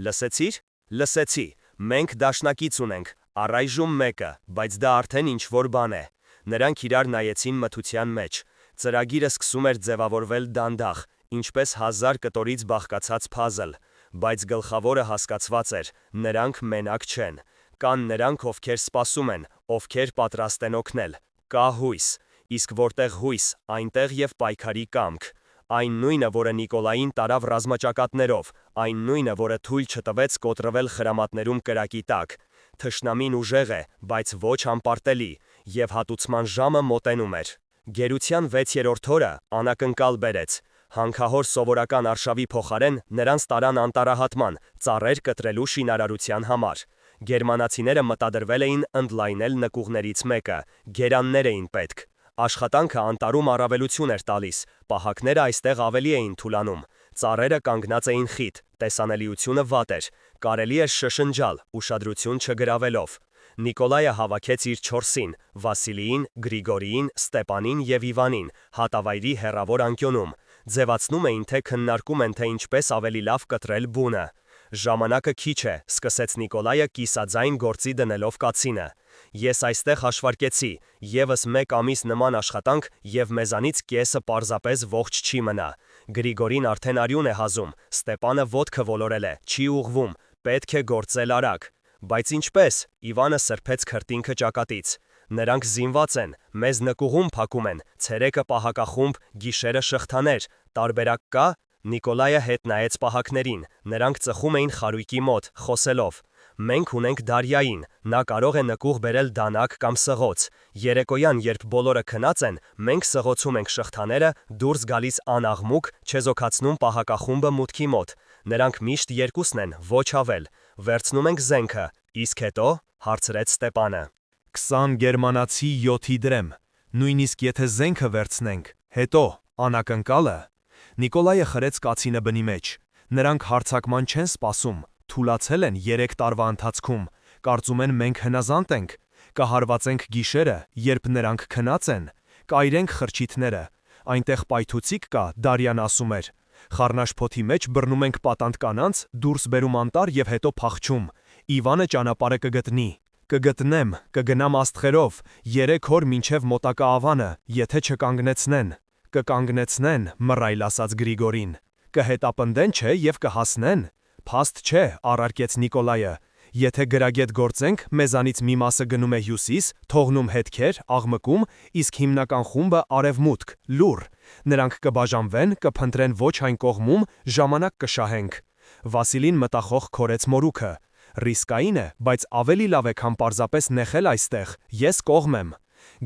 Լսեցի՞ր։ Լսեցի։ Մենք դաշնակից ունենք, առայժմ մեկը, բայց դա արդեն ինչ-որ բան է։ Նրանք իրար նայեցին մթության մեջ։ Ծրագիրը սկսում էր ձևավորվել դանդաղ, ինչպես 1000 կտորից բաղկացած փազլ, բայց գլխավորը հասկացված էր, նրանք մենակ չեն։ Կան նրանք, ովքեր սպասում են, ովքեր պատրաստ են օգնել։ Կա հույս, իսկ որտեղ հույս, այնտեղ եւ պայքարի կամք։ Այն նույնը, որը Նիկոլային տարավ ռազմաճակատներով, այն նույնը, որը թույլ չտվեց կոտրվել խրամատներում կրակի տակ։ Թշնամին ուժեղ է, բայց ոչ անպարտելի, եւ հատուցման ժամը մոտենում էր։ Գերության 6-րդ օրը անակնկալ բերեց։ Հանքահոր սովորական արշավի փոխարեն նրանց տարան անտարահատման, ծառեր կտրելու շինարարության համար։ Գերմանացիները մտադրվել էին ընդլայնել նկուղներից մեկը, գերաններ էին պետք։ Աշխատանքը անտարում առավելություն էր տալիս, պահակները այստեղ ավելի էին թուլանում, ծառերը կանգնած էին խիտ, տեսանելիությունը վատ էր, կարելի էր շշնջալ, ուշադրություն չգրավելով։ Նիկոլայը հավաքեց իր 4-ին՝ Վասիլիին, Գրիգորիին, Ստեպանին եւ Իվանին, հատավայրի հեռավոր անկյունում, ձևացնում էին, թե քննարկում են, թե ինչպես ավելի լավ կտրել բունը։ Ժամանակը քիչ է, սկսեց Նիկոլայը կիսաձայն գործի դնելով կացինը։ Ես այստեղ հաշվարկեցի, եւս 1 ամիս նման աշխատանք եւ մեզանից կեսը պարզապես ողջ չի մնա։ Գրիգորին արդեն արյուն է հազում, Ստեպանը ոտքը ոլորել է, չի ուղվում, պետք է գործել արագ։ Բայց ինչպես, Իվանը սրբեց քրտինքը ճակատից։ Նրանք զինված են, մեզ նկուղում փակում են, ցերեկը պահակախումբ, գիշերը շղթաներ, տարբերակ կա։ Նիկոլայը հետ նայեց պահակներին, նրանք ծխում էին խարույկի մոտ, խոսելով։ Մենք ունենք Դարյային, նա կարող է նկուղ բերել դանակ կամ սղոց։ Երեկոյան, երբ բոլորը քնած են, մենք սղոցում ենք շղթաները, դուրս գալիս անաղմուկ, չեզոքացնում պահակախումբը մուտքի մոտ։ Նրանք միշտ երկուսն են, ոչ ավել։ Վերցնում ենք զենքը, իսկ հետո, հարցրեց Ստեպանը։ 20 գերմանացի 7-ի դրեմ, նույնիսկ եթե զենքը վերցնենք, հետո, անակնկալը։ Նիկոլայը խրեց կացինը բնի մեջ, նրանք հարձակման չեն սպասում, թուլացել են 3 տարվա ընթացքում, կարծում են մենք հնազանդ ենք, կհարվածենք գիշերը, երբ նրանք քնած են, կայրենք խրճիթները, այնտեղ պայթուցիկ կա, Դարյան ասում էր, խառնաշփոթի մեջ բռնում ենք պատանդ կանանց, դուրս բերում անտառ եւ հետո փախչում, Իվանը ճանապարհը կգտնի, կգտնեմ, կգնամ աստղերով, 3 օր մինչև մոտակա ավանը, եթե չկանգնեցնեն, կկանգնեցնեն, մռայլ ասաց Գրիգորին, կհետապնդեն չէ եւ կհասնեն, փաստ չէ, առարկեց Նիկոլայը, եթե գրագետ գործենք, մեզանից մի մասը գնում է հյուսիս, թողնում հետքեր, աղմկում, իսկ հիմնական խումբը արևմուտք, լուր, նրանք կբաժանվեն, կփնտրեն ոչ այն կողմում, ժամանակ կշահենք։ Վասիլին մտախոհ քորեց մորուքը։ Ռիսկային է, բայց ավելի լավ է, քան պարզապես նեղել այստեղ, ես կողմ եմ։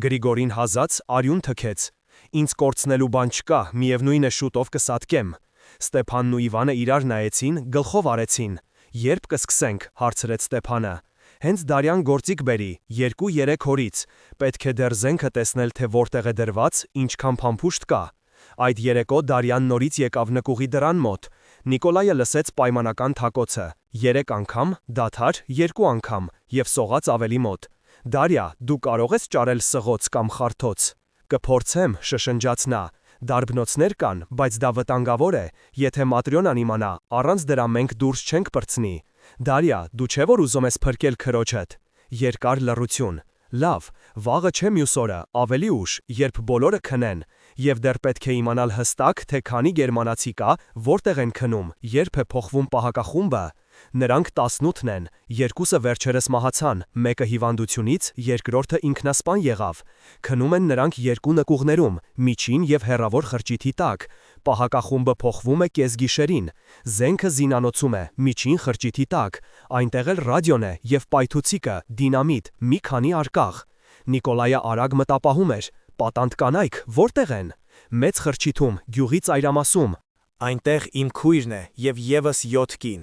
Գրիգորին հազաց արյուն թքեց։ Ինձ կորցնելու բան չկա, միևնույն է շուտով կսատկեմ։ Ստեփանն ու Իվանը իրար նայեցին, գլխով արեցին։ Երբ կսկսենք, հարցրեց Ստեփանը։ Հենց Դարյան գործիք բերի, 2-3 օրից, պետք է դեռ զենքը տեսնել, թե որտեղ է դրված, ինչքան փամփուշտ կա։ Այդ երեկո Դարյան նորից եկավ նկուղի դռան մոտ։ Նիկոլայը լսեց պայմանական թակոցը, 3 անգամ, դադար 2 անգամ, եւ սողաց ավելի մոտ։ Դարյա, դու կարող ես ճարել սղոց կամ խարթոց։ Կփորձեմ, շշնջաց նա։ Դարբնոցներ կան, բայց դա վտանգավոր է, եթե Մատրյոնան իմանա, առանց դրա մենք դուրս չենք պրծնի։ Դարյա, դու չէ որ ուզում ես փրկել քրոջդ։ Երկար լռություն։ Լավ, վաղը չէ մյուս օրը, ավելի ուշ, երբ բոլորը քնեն, եւ դեռ պետք է իմանալ հստակ, թե քանի գերմանացի կա, որտեղ են քնում, երբ է փոխվում պահակախումբը։ Նրանք 18-ն են, երկուսը վերջերս մահացան, մեկը հիվանդությունից, երկրորդը ինքնասպան եղավ։ Քնում են նրանք երկու նկուղներում, միջին եւ հեռավոր խրճիթի տակ։ Պահակախումբը փոխվում է կեսգիշերին։ Զենքը զինանոցում է, միջին խրճիթի տակ։ Այնտեղ էլ ռադիոն է եւ պայթուցիկը, դինամիտ, մի քանի արկաղ։ Նիկոլայը արագ մտապահում էր. «Պատանդ կանայք որտեղ են»։ Մեծ խրճիթում, գյուղի ծայրամասում։ Այնտեղ իմ քույրն է եւ եւս 7 կին։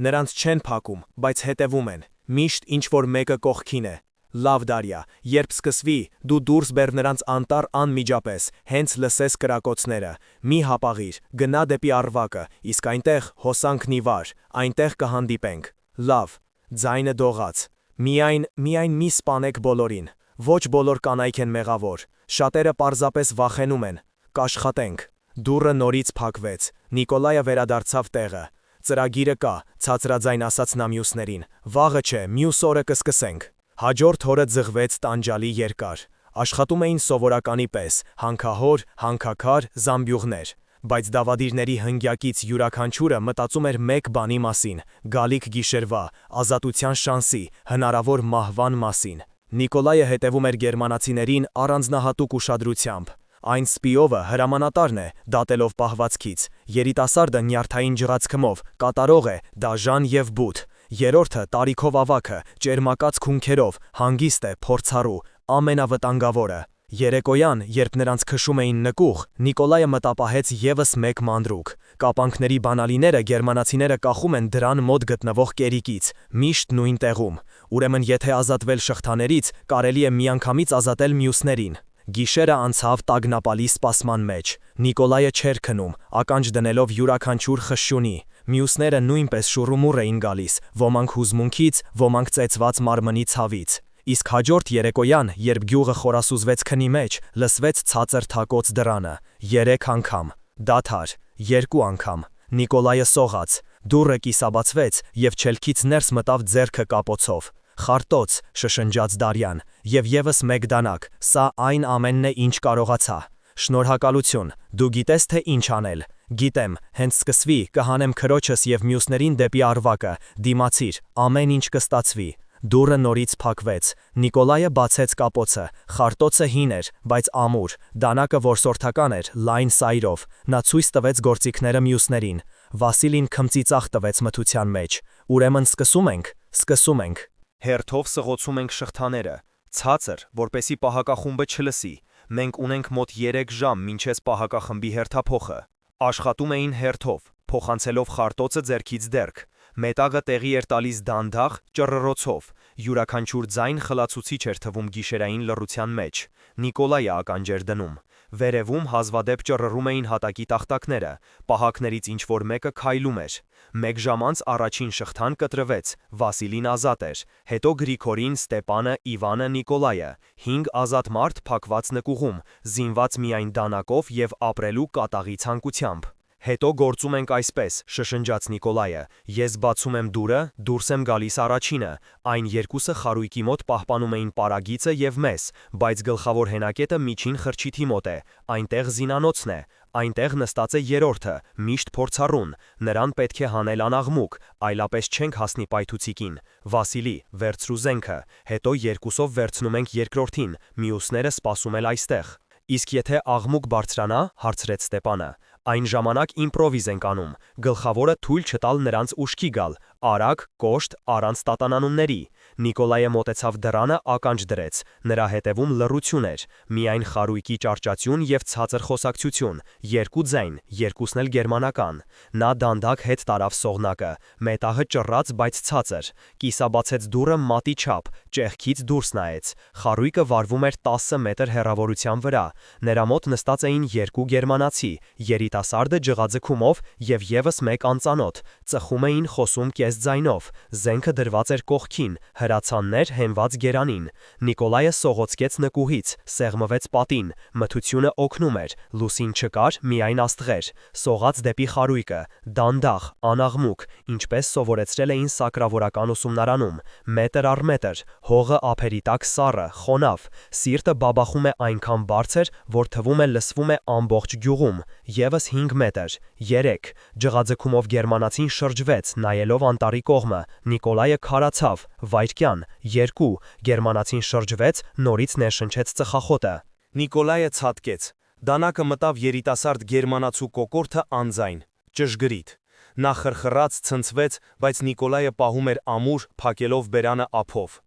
Նրանց չեն փակում, բայց հետևում են։ Միշտ ինչ-որ մեկը կողքին է։ Լավ Դարիա, երբ սկսվի, դու դուրս բեր նրանց անտառ անմիջապես, հենց լսես կրակոցները։ Մի հապաղիր, գնա դեպի Առվակը, իսկ այնտեղ հոսանքն ի վար, այնտեղ կհանդիպենք։ Լավ, ձայնը դողաց։ Միայն մի սպանեք բոլորին։ Ոչ բոլոր կանայք են մեղավոր։ Շատերը պարզապես վախենում են։ Կաշխատենք։ Դուռը նորից փակվեց։ Նիկոլայը վերադարձավ տեղը։ Ծրագիրը կա, ցածրաձայն ասաց նա մյուսներին։ Վաղը չէ, մյուս օրը կսկսենք։ Հաջորդ օրը ձղվեց տանջալի երկար։ Աշխատում էին սովորականի պես, հանքահոր, հանքաքար, զամբյուղներ։ Բայց դավադիրների հնգյակից յուրաքանչյուրը մտածում էր մեկ բանի մասին՝ գալիք գիշերվա, ազատության շանսի, հնարավոր մահվան մասին։ Նիկոլայը հետևում էր գերմանացիներին առանձնահատուկ ուշադրությամբ։ Այն սպիովը հրամանատարն է, դատելով պահվածքից։ Երիտասարդը նյարդային ջղացքմով, կատարող է, դաժան եւ բութ։ Երրորդը տարիքով ավագը, ճերմակած քունքերով, հանգիստ է, փորձառու, ամենավտանգավորը։ Երեկոյան, երբ նրանց քշում էին նկուղ, Նիկոլայը մտապահեց եւս մեկ մանրուք։ Կապանքների բանալիները գերմանացիները կախում են դրան մոտ գտնվող կերիկից, միշտ նույն տեղում։ Ուրեմն եթե ազատվել շղթաներից, կարելի է միանգամից ազատել մյուսներին։ Գիշերը անցավ տագնապալի սպասման մեջ։ Նիկոլայը չէր քնում, ականջ դնելով յուրաքանչյուր խշշյունի։ Մյուսները նույնպես շուռումուռ էին գալիս, ոմանք հուզմունքից, ոմանք ծեծված մարմնի ցավից։ Իսկ հաջորդ երեկոյան, երբ գյուղը խորասուզվեց քնի մեջ, լսվեց ցածր թակոց դռանը։ 3 անգամ։ Դադար։ 2 անգամ։ Նիկոլայը սողաց։ Դուռը կիսաբացվեց եւ չելքից ներս մտավ ձեռքը կապոցով։ Խարտոց, շշնջաց Դարյան, եւ եւս մեկ դանակ, սա այն ամենն է, ինչ կարողացա։ Շնորհակալություն, դու գիտես թե ինչ անել։ Գիտեմ, հենց սկսվի, կհանեմ քրոջս եւ մյուսներին դեպի Առվակը, դիմացիր, ամեն ինչ կստացվի։ Դուռը նորից փակվեց։ Նիկոլայը բացեց կապոցը։ Խարտոցը հին էր, բայց ամուր, դանակը որսորդական էր, լայն սայրով։ Նա ցույց տվեց գործիքները մյուսներին։ Վասիլին քմծիծաղ տվեց մթության մեջ։ Ուրեմն սկսում ենք։ Հերթով սղոցում ենք շղթաները, ցածր, որպեսի պահակախումբը չլսի։ Մենք ունենք մոտ 3 ժամ մինչև պահակախմբի հերթափոխը։ Աշխատում էին հերթով, փոխանցելով խարտոցը ձեռքից ձեռք։ Մետաղը տեղի էր տալիս դանդաղ, ճռռոցով։ Յուրաքանչյուր ձայն խլացուցիչ էր թվում գիշերային լռության մեջ։ Նիկոլայը ականջ էր դնում։ Վերևում հազվադեպ ճռռում էին հատակի տախտակները, պահակներից ինչ-որ մեկը քայլում էր։ 1 ժամ անց առաջին շղթան կտրվեց, Վասիլին ազատ էր, հետո Գրիգորին, Ստեպանը, Իվանը, Նիկոլայը, 5 ազատ մարդ փակված նկուղում, զինված միայն դանակով եւ ապրելու կատաղի ցանկությամբ։ Հետո գործում ենք այսպես, շշնջաց Նիկոլայը, ես բացում եմ դուռը, դուրս եմ գալիս առաջինը, այն երկուսը խարույկի մոտ պահպանում էին պարագիծը եւ մեզ, բայց գլխավոր հենակետը միջին խրճիթի մոտ է, այնտեղ զինանոցն է, այնտեղ նստած է երրորդը, միշտ փորձառուն, նրան պետք է հանել անաղմուկ, այլապես չենք հասնի պայթուցիկին։ Վասիլի, վերցրու զենքը, հետո երկուսով վերցնում ենք երկրորդին, մյուսները սպասում էլ այստեղ։ Իսկ եթե աղմուկ բարձրանա, հարցրեց Ստեպանը, այն ժամանակ իմպրովիզ ենք անում, գլխավորը թույլ չտալ նրանց ուշքի գալ, արագ, կոշտ, առանց տատանանունների։ Նիկոլայը մոտեցավ դռանը, ականջ դրեց, նրա հետևում լռություն էր, միայն խարույկի ճարճացյուն եւ ցածր խոսակցություն, 2 ձայն, երկուսն էլ գերմանական։ Նա դանդաղ հետ տարավ սողնակը, մետաղը ճռռաց, բայց ցածր, կիսաբացեց դուռը մատի չափ, ճեղքից դուրս նայեց, խարույկը վարվում էր 10 մետր հեռավորության վրա, նրա մոտ նստած էին 2 գերմանացի, երիտասարդը ջղաձգումով եւ եւս մեկ անծանոթ, ծխում էին, խոսում կես ձայնով, զենքը դրված էր կողքին, հրացաններ հենված գերանին։ Նիկոլայը սողոցկեց նկուղից, սեղմվեց պատին, մթությունը օգնում էր, լուսին չկար, միայն աստղեր, սողաց դեպի խարույկը, դանդաղ, անաղմուկ, ինչպես սովորեցրել էին սակրավորական ուսումնարանում, մետր առ մետր, հողը ափերի տակ սառը, խոնավ, սիրտը բաբախում է այնքան բարձր, որ թվում է լսվում է ամբողջ գյուղում, եւս 5 մետր, 3. Ջղաձգումով գերմանացին շրջվեց, նայելով անտառի կողմը, Նիկոլայը քարացավ, վայրկյան, 2. Գերմանացին շրջվեց, նորից ներշնչեց ծխախոտը։ Նիկոլայը ցատկեց, դանակը մտավ երիտասարդ գերմանացու կոկորդը անձայն, ճշգրիտ։ Նա խրխրաց, ցնցվեց, բայց Նիկոլայը պահում էր ամուր, փակելով բերանը ափով։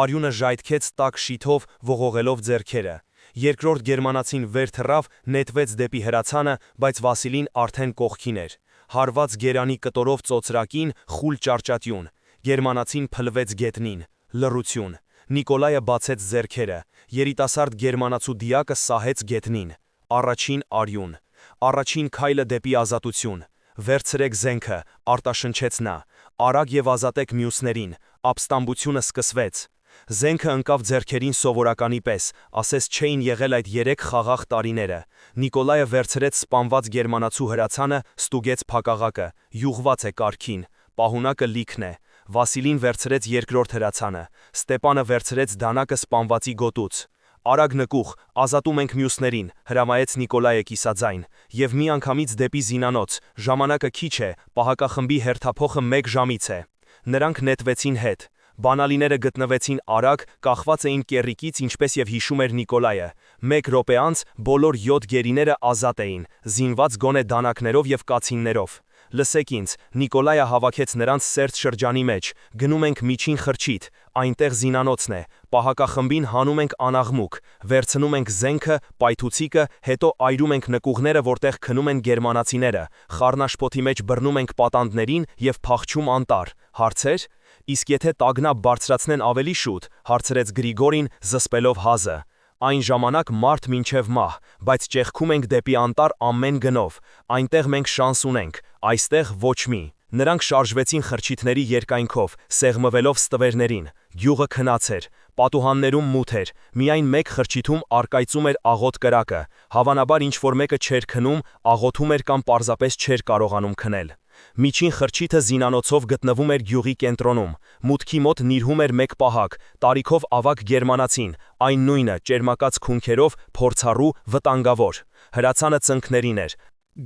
Արյունը ժայթքեց տաք շիթով, ողողելով ձեռքերը։ Երկրորդ գերմանացին վեր թռավ, նետվեց դեպի հրացանը, բայց Վասիլին արդեն կողքին էր։ Հարված գերանի կտորով ծոծրակին, խուլ ճարճատյուն։ Գերմանացին փլվեց գետնին։ Լռություն։ Նիկոլայը բացեց ձեռքերը։ Երիտասարդ գերմանացու դիակը սահեց գետնին։ Առաջին արյուն։ Առաջին քայլը դեպի ազատություն։ Վերցրեք զենքը, արտաշնչեց նա։ Արագ եւ ազատեք մյուսներին։ Ապստամբությունը սկսվեց։ Զենքը ընկավ ձեռքերին սովորականի պես, ասես չէին եղել այդ 3 խաղաղ տարիները։ Նիկոլայը վերցրեց սպանված գերմանացու հրացանը, ստուգեց փակաղակը, յուղված է կարգին, պահունակը լիքն է։ Վասիլին վերցրեց երկրորդ հրացանը, Ստեպանը վերցրեց դանակը սպանվածի գոտուց։ Արագ նկուղ, ազատում ենք մյուսներին, հրամայեց Նիկոլայը կիսաձայն, եւ միանգամից դեպի զինանոց, ժամանակը քիչ է, պահակախմբի հերթափոխը 1 ժամից է։ Նրանք նետվեցին հետ։ Բանալիները գտնվեցին արագ, կախված էին կեռիկից, ինչպես եւ հիշում էր Նիկոլայը։ 1 րոպե անց բոլոր 7 գերիները ազատ էին, զինված գոնե դանակներով եւ կացիններով։ Լսեք ինձ, Նիկոլայը հավաքեց նրանց սերտ շրջանի մեջ, գնում ենք միջին խրճիթ, այնտեղ զինանոցն է, պահակախմբին հանում ենք անաղմուկ, վերցնում ենք զենքը, պայթուցիկը, հետո այրում ենք նկուղները, որտեղ քնում են գերմանացիները, խառնաշփոթի մեջ բռնում ենք պատանդներին եւ փախչում անտառ։ Հարցեր։ Իսկ եթե տագնապ բարձրացնեն ավելի շուտ, հարցրեց Գրիգորին, զսպելով հազը։ Այն ժամանակ մարդ մինչև մահ, բայց ճեղքում ենք դեպի անտառ ամեն գնով, այնտեղ մենք շանս ունենք, այստեղ ոչ մի։ Նրանք շարժվեցին խրճիթների երկայնքով, սեղմվելով ստվերներին։ Գյուղը քնած էր, պատուհաններում մութ էր, միայն մեկ խրճիթում առկայծում էր աղոտ կրակը, հավանաբար ինչ-որ մեկը չէր քնում, աղոթում էր կամ պարզապես չէր կարողանում քնել։ Միջին խրճիթը զինանոցով գտնվում էր գյուղի կենտրոնում, մուտքի մոտ նիրհում էր մեկ պահակ, տարիքով ավագ գերմանացին, այն նույնը, ճերմակած քունքերով, փորձառու, վտանգավոր։ Հրացանը ծնկներին էր։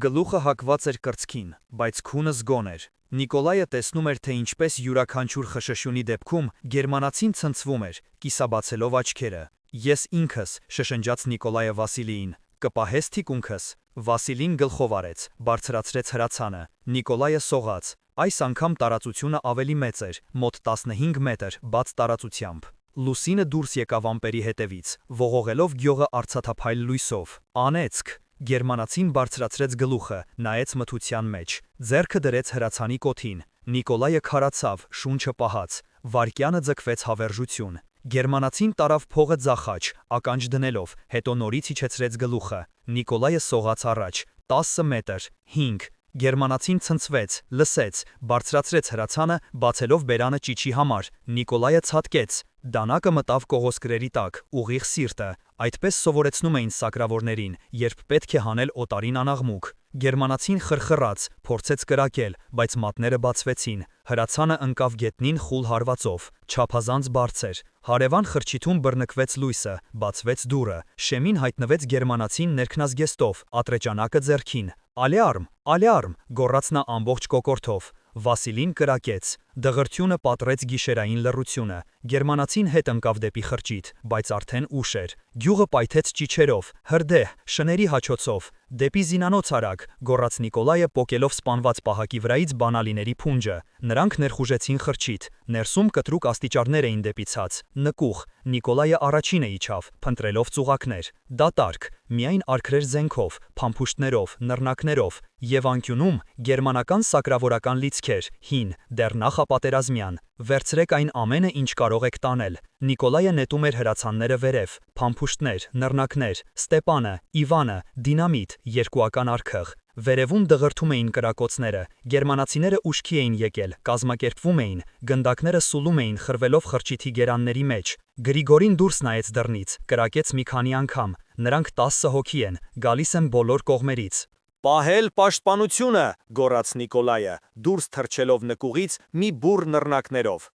Գլուխը հակված էր կրծքին, բայց քունը զգոն էր։ Նիկոլայը տեսնում էր, թե ինչպես յուրաքանչյուր խշշյունի դեպքում գերմանացին ցնցվում էր, կիսաբացելով աչքերը։ Ես ինքս, շշնջաց Նիկոլայը Վասիլիին, կպահես թիկունքս։ Վասիլին գլխով արեց, բարձրացրեց հրացանը։ Նիկոլայը սողաց։ Այս անգամ տարածությունը ավելի մեծ էր, մոտ 15 մետր, բաց տարածությամբ։ Լուսինը դուրս եկավ ամպերի հետևից, ողողելով գյուղը արծաթափայլ լույսով։ Անեծք։ Գերմանացին բարձրացրեց գլուխը, նայեց մթության մեջ, ձեռքը դրեց հրացանի կոթին։ Նիկոլայը քարացավ, շունչը պահած, վայրկյանը ձգվեց հավերժություն։ Գերմանացին տարավ փողը ձախաչ, ականջ դնելով, հետո նորից իջեցրեց գլուխը։ Նիկոլայը սողաց առաջ, 10 մետր, 5։ Գերմանացին ցնցվեց, լսեց, բարձրացրեց հրացանը, բացելով բերանը ճիչի համար։ Նիկոլայը ցատկեց։ Դանակը մտավ կողոսկրերի տակ, ուղիղ սիրտը։ Այդպես սովորեցնում էին սակրավորներին, երբ պետք է հանել օտարին անաղմուկ։ Գերմանացին խրխրաց, փորձեց կրակել, բայց մատները բացվեցին։ Հրացանը ընկավ գետնին խուլ հարվածով, չափազանց բարձր։ Հարևան խրճիթում բռնկվեց լույսը, բացվեց դուռը, շեմին հայտնվեց գերմանացին ներքնազգեստով, ատրեճանակը ձեռքին։ Ալյարմ, ալյարմ, գոռաց նա ամբողջ կոկորդով։ Վասիլին կրակեց։ Դղրդյունը պատռեց գիշերային լռությունը։ Գերմանացին հետ ընկավ դեպի խրճիթ, բայց արդեն ուշ էր։ Գյուղը պայթեց ճիչերով, հրդեհ, շների հաչոցով։ Դեպի զինանոց արագ, գոռաց Նիկոլայը, պոկելով սպանված պահակի վրայից բանալիների փունջը։ Նրանք ներխուժեցին խրճիթ։ Ներսում կտրուկ աստիճարներ էին դեպի ցած։ Նկուղ։ Նիկոլայը առաջինը իջավ, փնտրելով ծուղակներ։ Դատարկ, միայն արքրեր զենքով, փամփուշտներով, նռնակներով, եւ անկյունում գերմանական սակրավորական լիցքեր, հին, դեռ նախապատերազմյան։ Վերցրեք այն ամենը, ինչ կարող եք տանել։ Նիկոլայը նետում էր հրացանները վերև, փամփուշտներ, նռնակներ, Ստեպանը, Իվանը, դինամիտ, երկուական արքղ։ Վերևում դղրդում էին կրակոցները, գերմանացիները ուշքի էին եկել, կազմակերպվում էին, գնդակները սուլում էին խրվելով խրճիթի գերանների մեջ։ Գրիգորին դուրս նայեց դռնից, կրակեց մի քանի անգամ։ Նրանք 10 հոգի են, գալիս են բոլոր կողմերից։ Պահել պաշտպանությունը, գոռաց Նիկոլայը, դուրս թռչելով նկուղից մի բուռ նռնակներով։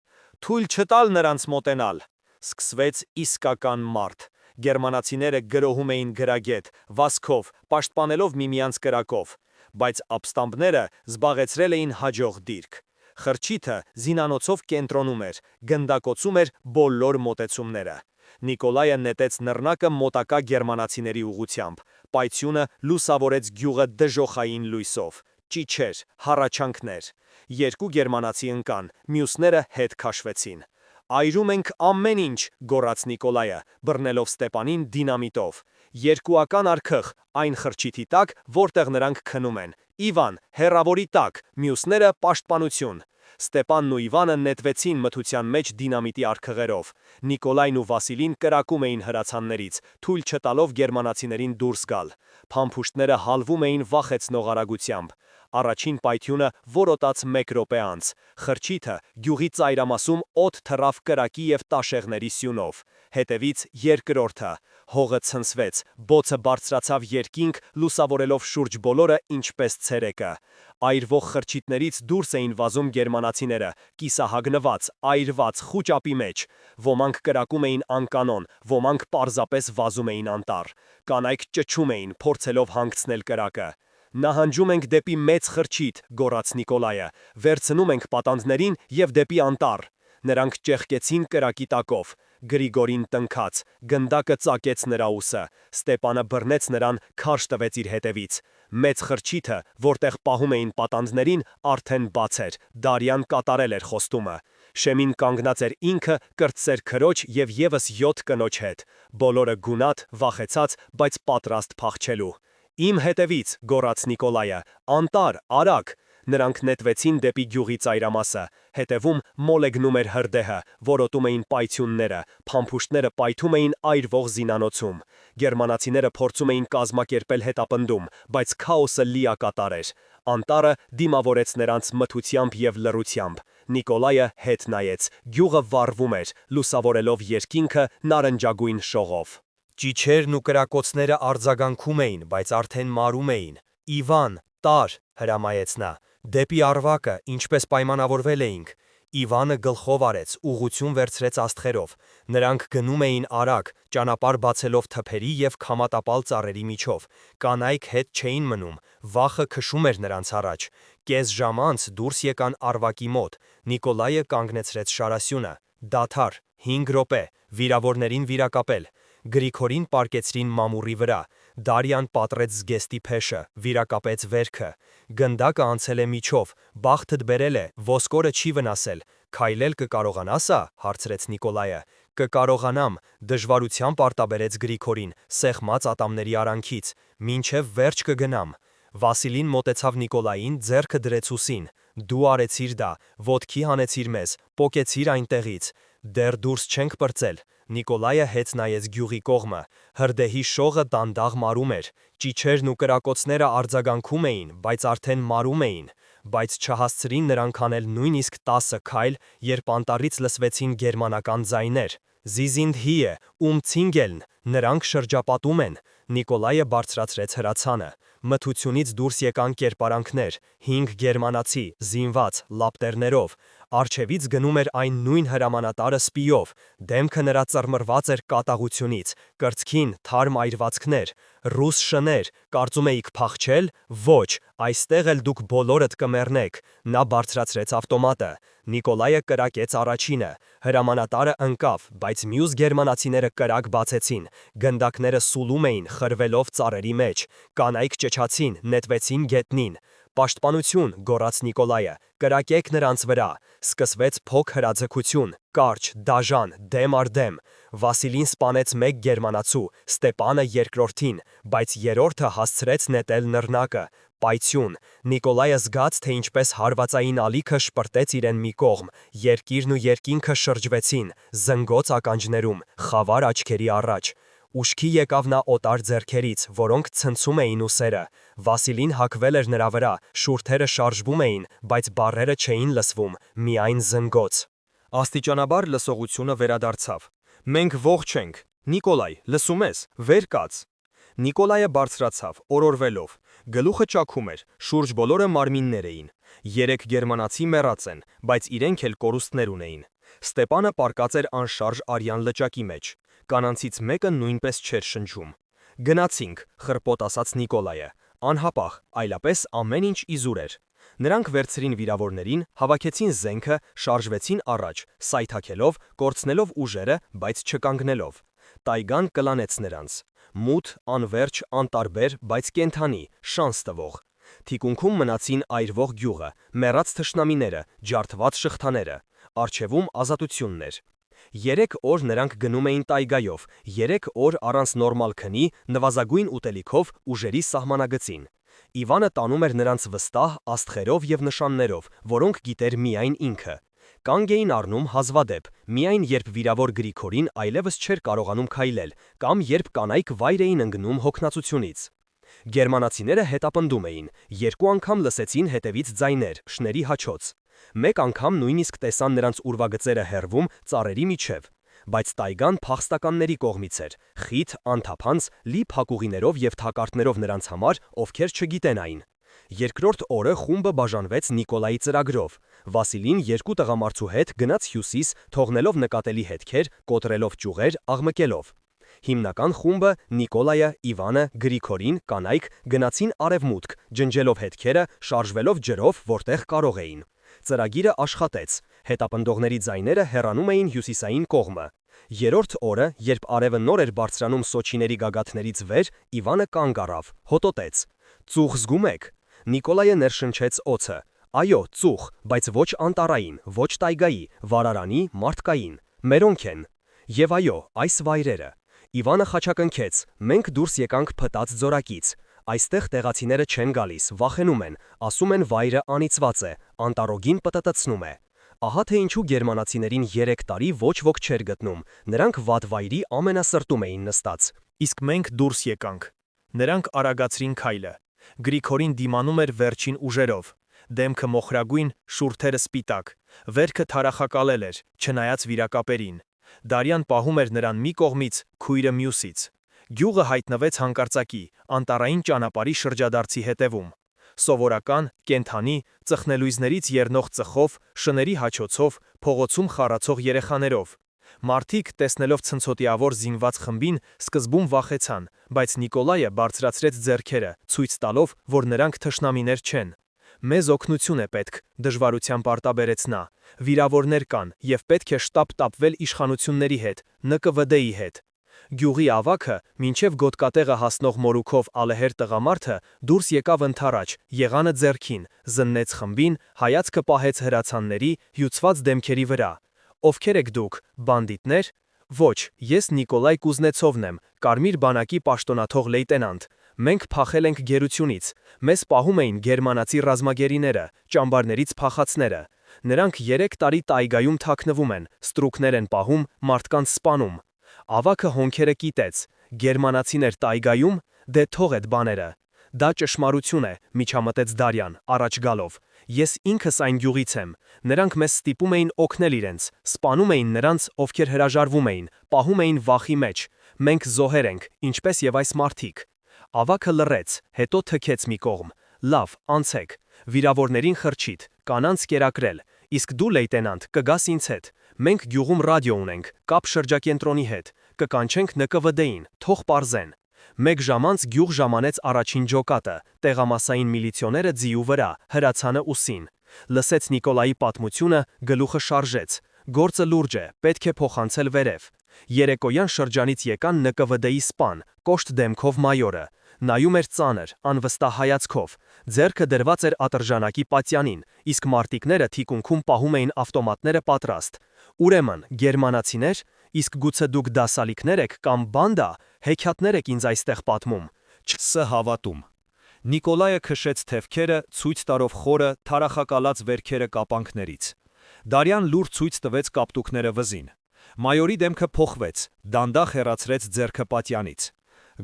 Թույլ չտալ նրանց մոտենալ։ Սկսվեց իսկական մարդ։ Գերմանացիները գրոհում էին գրագետ, վազքով, պաշտպանելով միմյանց կրակով։ բայց ապստամբները զբաղեցրել էին հաջող դիրք։ Խրճիթը զինանոցով կենտրոնում էր, գնդակոծում էր բոլոր մոտեցումները։ Նիկոլայը նետեց նռնակը մոտակա գերմանացիների ուղությամբ, պայթյունը լուսավորեց գյուղը դժոխային լույսով, ճիչեր, հառաչանքներ։ Երկու գերմանացի ընկան, մյուսները հետ քաշվեցին։ Այրում ենք ամեն ինչ, գոռաց Նիկոլայը, բռնելով Ստեպանին դինամիտով։ Երկուական արքխ, այն խրճիթի տակ, որտեղ նրանք քնում են։ Իվան, հեռավորի տակ, մյուսները պաշտպանություն։ Ստեպանն ու Իվանը նետվեցին մթության մեջ դինամիտի արքղերով։ Նիկոլայն ու Վասիլին կրակում էին հրացաններից, թույլ չտալով գերմանացիներին դուրս գալ։ Փամփուշտները հալվում էին վախեցնող արագությամբ։ Առաջին պայթյունը որոտաց 1 րոպե անց։ Խրճիթը գյուղի ծայրամասում օդ թռավ կրակի և տաշեղների սյունով։ Հետևից երկրորդը։ Հողը ցնցվեց, բոցը բարձրացավ երկինք, լուսավորելով շուրջ բոլորը ինչպես ցերեկը։ Այրվող խրճիթներից դուրս էին վազում գերմանացիները, կիսահագնված, այրված, խուճապի մեջ։ Ոմանք կրակում էին անկանոն, ոմանք պարզապես վազում էին անտառ։ Կանայք ճչում էին, փորձելով հանգցնել կրակը։ Նահանջում ենք դեպի մեծ խրճիթ, գոռաց Նիկոլայը, վերցնում ենք պատանդներին և դեպի անտառ։ Նրանք ճեղքեցին կրակի տակով։ Գրիգորին տնքաց, գնդակը ծակեց նրա ուսը, Ստեպանը բռնեց նրան, քարշ տվեց իր հետևից։ Մեծ խրճիթը, որտեղ պահում էին պատանդներին, արդեն բաց էր, Դարյան կատարել էր խոստումը։ Շեմին կանգնած էր ինքը, կրտսեր քրոջ և ևս 7 կնոջ հետ։ Բոլորը գունատ, վախեցած, բայց պատրաստ փախչելու։ Իմ հետևից, գոռաց Նիկոլայը, անտառ, արագ։ Նրանք նետվեցին դեպի գյուղի ծայրամասը։ Հետևում մոլեգնում էր հրդեհը, որոտում էին պայթյունները, փամփուշտները պայթում էին այրվող զինանոցում։ Գերմանացիները փորձում էին կազմակերպել հետապնդում, բայց քաոսը լիակատար էր։ Անտառը դիմավորեց նրանց մթությամբ և լռությամբ։ Նիկոլայը հետ նայեց, գյուղը վառվում էր, լուսավորելով երկինքը նարնջագույն շողով։ Ճիչերն ու կրակոցները արձագանքում էին, բայց արդեն մարում էին։ Իվան, տար, հրամայեց նա, դեպի Արվակը, ինչպես պայմանավորվել էինք։ Իվանը գլխով արեց, ուղղություն վերցրեց աստղերով։ Նրանք գնում էին արագ, ճանապարհ բացելով թփերի և քամատապալ ծառերի միջով։ Կանայք հետ չէին մնում, վախը քշում էր նրանց առաջ։ Կես ժամ անց դուրս եկան Արվակի մոտ։ Նիկոլայը կանգնեցրեց շարասյունը։ Դադար, 5 րոպե, վիրավորներին վիրակապել։ Գրիգորին պառկեցրին մամուռի վրա։ Դարյան պատռեց զգեստի փեշը, վիրակապեց վերքը։ Գնդակը անցել է միջով, բախտդ բերել է, ոսկորը չի վնասել։ Քայլել կկարողանաս, հարցրեց Նիկոլայը։ Կկարողանամ, դժվարությամբ արտաբերեց Գրիգորին, սեղմած ատամների արանքից, մինչև վերջ կգնամ։ Վասիլին մոտեցավ Նիկոլային, ձեռքը դրեց ուսին։ Դու արեցիր դա, ոտքի հանեցիր մեզ, պոկեցիր այնտեղից։ Դեռ դուրս չենք պրծել։ Նիկոլայը հետ նայեց գյուղի կողմը։ Հրդեհի շողը դանդաղ մարում էր։ Ճիչերն ու կրակոցները արձագանքում էին, բայց արդեն մարում էին։ Բայց չհասցրին նրանք անել նույնիսկ 10 քայլ, երբ անտառից լսվեցին գերմանական ձայներ։ Զիզինդ հիե, ցինգելն, նրանք շրջապատում են։ Նիկոլայը բարձրացրեց հրացանը։ Մթությունից դուրս եկան կերպարանքներ, 5 գերմանացի, զինված, լապտերներով։ Առջևից գնում էր այն նույն հրամանատարը սպիով, դեմքը նրա ծռմռված էր կատաղությունից, կրծքին թարմ այրվածքներ, ռուս շներ, կարծում էիք փախչել, ոչ, այստեղ էլ դուք բոլորդ կմեռնեք։ Նա բարձրացրեց ավտոմատը։ Նիկոլայը կրակեց առաջինը, հրամանատարը ընկավ, բայց մյուս գերմանացիները կրակ բացեցին, գնդակները սուլում էին, խրվելով ծառերի մեջ, կանայք ճչացին, նետվեցին գետնին։ Պաշտպանություն, գոռաց Նիկոլայը, կրակեք նրանց վրա։ Սկսվեց փոք հրաձգություն, կարճ, դաժան, դեմ առ դեմ։ Վասիլին սպանեց 1 գերմանացու, Ստեպանը երկրորդին, բայց երրորդը հասցրեց նետել նռնակը։ Պայթյուն։ Նիկոլայը զգաց, թե ինչպես հարվածային ալիքը շպրտեց իրեն մի կողմ, երկիրն ու երկինքը շրջվեցին, զնգոց ականջներում, խավար աչքերի առաջ։ Ուշքի եկավ նա օտար ձեռքերից, որոնք ցնցում էին ուսերը։ Վասիլին հագվել էր նրա վրա, շուրթերը շարժվում էին, բայց բառերը չէին լսվում, միայն զնգոց։ Աստիճանաբար լսողությունը վերադարձավ։ Մենք ողջ ենք։ Նիկոլայ, լսում ես, վեր կաց։ Նիկոլայը բարձրացավ, օրորվելով։ Գլուխը ճաքում էր, շուրջ բոլորը մարմիններ էին։ 3 գերմանացի մեռած են, բայց իրենք էլ կորուստներ ունեին։ Ստեպանը պառկած էր անշարժ արյան լճակի մեջ։ Կանանցից մեկը նույնպես չէր շնչում։ Գնացինք, խռպոտ ասաց Նիկոլայը։ անհապաղ, այլապես ամեն ինչ իզուր էր։ Նրանք վերցրին վիրավորներին, հավաքեցին զենքը, շարժվեցին առաջ, սայթաքելով, կորցնելով ուժերը, բայց չկանգնելով։ Տայգան կլանեց նրանց։ Մութ, անվերջ, անտարբեր, բայց կենդանի, շանս տվող։ Թիկունքում մնացին այրվող գյուղը, մեռած թշնամիները, ջարդված շղթաները, առջևում ազատությունն էր։ 3 օր նրանք գնում էին տայգայով, 3 օր առանց նորմալ քնի, նվազագույն ուտելիքով, ուժերի սահմանագծին։ Իվանը տանում էր նրանց վստահ աստղերով և նշաններով, որոնք գիտեր միայն ինքը։ Կանգ էին առնում հազվադեպ, միայն երբ վիրավոր Գրիգորին այլևս չէր կարողանում քայլել, կամ երբ կանայք վայր էին ընկնում հոգնածությունից։ Գերմանացիները հետապնդում էին, 2 անգամ լսեցին հետևից ձայներ, շների հաչոց։ Մեկ անգամ նույնիսկ տեսան նրանց ուրվագծերը հեռվում ծառերի միջև, բայց տայգան փախստականների կողմից էր, խիտ, անթափանց, լի փակուղիներով և թակարդներով նրանց համար, ովքեր չգիտեն այն։ Երկրորդ օրը խումբը բաժանվեց Նիկոլայի ծրագրով։ Վասիլին 2 տղամարդու հետ գնաց հյուսիս, թողնելով նկատելի հետքեր, կոտրելով ճյուղեր, աղմկելով։ Հիմնական խումբը Նիկոլայը, Իվանը, Գրիգորին, կանայք գնացին արևմուտք, ջնջելով հետքերը, շարժվելով ջրով, որտեղ կարող էին։ Ծրագիրը աշխատեց, հետապնդողների ձայները հեռանում էին հյուսիսային կողմը։ Երրորդ օրը, երբ արևը նոր էր բարձրանում Սոչիների գագաթներից վեր, Իվանը կանգ առավ, հոտոտեց. «Ծուխ զգում եք»։ Նիկոլայը ներշնչեց օձը. «Այո, ծուխ, բայց ոչ անտառային, ոչ տայգայի, վարարանի, մարդկային, մերոնք են։ Եվ այո, այս վայրերը»։ Իվանը խաչակնքեց. «Մենք դուրս եկանք փտած ձորակից։ Այստեղ տեղացիները չեն գալիս, վախենում են, ասում են վայրը անիծված է, անտառոգին պտտեցնում է։ Ահա թե ինչու գերմանացիներին 3 տարի ոչ ոք չէր գտնում, նրանք վատ վայրի ամենասրտում էին նստած։ Իսկ մենք դուրս եկանք։ Նրանք արագացրին քայլը։ Գրիգորին դիմանում էր վերջին ուժերով։ Դեմքը մոխրագույն, շուրթերը սպիտակ, վերքը թարախակալել էր, չնայած վիրակապերին։ Դարյան պահում էր նրան մի կողմից, քույրը մյուսից։ Գյուղը հայտնվեց հանկարծակի, անտառային ճանապարհի շրջադարձի հետևում։ Սովորական, կենդանի, ծխնելույզներից եռնող ծխով, շների հաչոցով, փողոցում խառացող երեխաներով։ Մարդիկ, տեսնելով ցնցոտիավոր զինված խմբին, սկզբում վախեցան, բայց Նիկոլայը բարձրացրեց ձեռքերը, ցույց տալով, որ նրանք թշնամիներ չեն։ «Մեզ օգնություն է պետք», դժվարությամբ արտաբերեց նա։ «Վիրավորներ կան, և պետք է շտապ տապվել իշխանությունների հետ, ՆԿՎԴ-ի հետ»։ Գյուղի ավագը, մինչև գոտկատեղը հասնող մորուքով ալեհեր տղամարդը, դուրս եկավ ընդառաջ, եղանը ձեռքին, զննեց խմբին, հայացքը պահեց հրացանների, հյուծված դեմքերի վրա։ «Ովքեր եք դուք, բանդիտներ»։ «Ոչ, ես Նիկոլայ Կուզնեցովն եմ, Կարմիր բանակի պաշտոնաթող լեյտենանտ։ Մենք փախել ենք գերությունից։ Մեզ պահում էին գերմանացի ռազմագերիները, ճամբարներից փախածները։ Նրանք 3 տարի տայգայում թաքնվում են, ստրուկներ են պահում, մարդկանց սպանում»։ Ավագը հոնքերը կիտեց։ Գերմանացիներ տայգայում, դե թող այդ բաները։ Դա ճշմարություն է, միջամտեց Դարյան, առաջ գալով։ Ես ինքս այն գյուղից եմ։ Նրանք մեզ ստիպում էին օգնել իրենց, սպանում էին նրանց, ովքեր հրաժարվում էին, պահում էին վախի մեջ։ Մենք զոհեր ենք, ինչպես եւ այս մարդիկ։ Ավագը լռեց, հետո թքեց մի կողմ։ Լավ, անցեք։ Վիրավորներին խրճիթ, կանանց կերակրել։ Իսկ դու, լեյտենանտ, կգաս ինձ հետ։ Մենք գյուղում ռադիո ունենք, կապ շրջակենտրոնի հետ։ Կկանչենք ՆԿՎԴ-ին, թող պարզեն։ 1 ժամ անց գյուղ ժամանեց առաջին ջոկատը, տեղամասային միլիցիոները ձիու վրա, հրացանը ուսին։ Լսեց Նիկոլայի պատմությունը, գլուխը շարժեց։ Գործը լուրջ է, պետք է փոխանցել վերև։ Երեկոյան շրջանից եկան ՆԿՎԴ-ի սպան, կոշտ դեմքով մայորը։ Նայում էր ծանր, անվստահ հայացքով։ Ձեռքը դրված էր ատրժանակի պատյանին, իսկ մարտիկները թիկունքում պահում էին ավտոմատները պատրաստ։ Ուրեմն, գերմանացիներ, իսկ գուցե դուք դասալիքներ եք կամ բանդա, հեքիաթներ եք ինձ այստեղ պատմում։ Չս հավատում։ Նիկոլայը քշեց թևքերը, ցույց տալով խորը, թարախակալած վերքերը կապանքներից։ Դարյան լուր ցույց տվեց կապտուկները վզին։ Մայորի դեմքը փոխվեց, դանդաղ հեռացրեց ձեռքը պատյանից։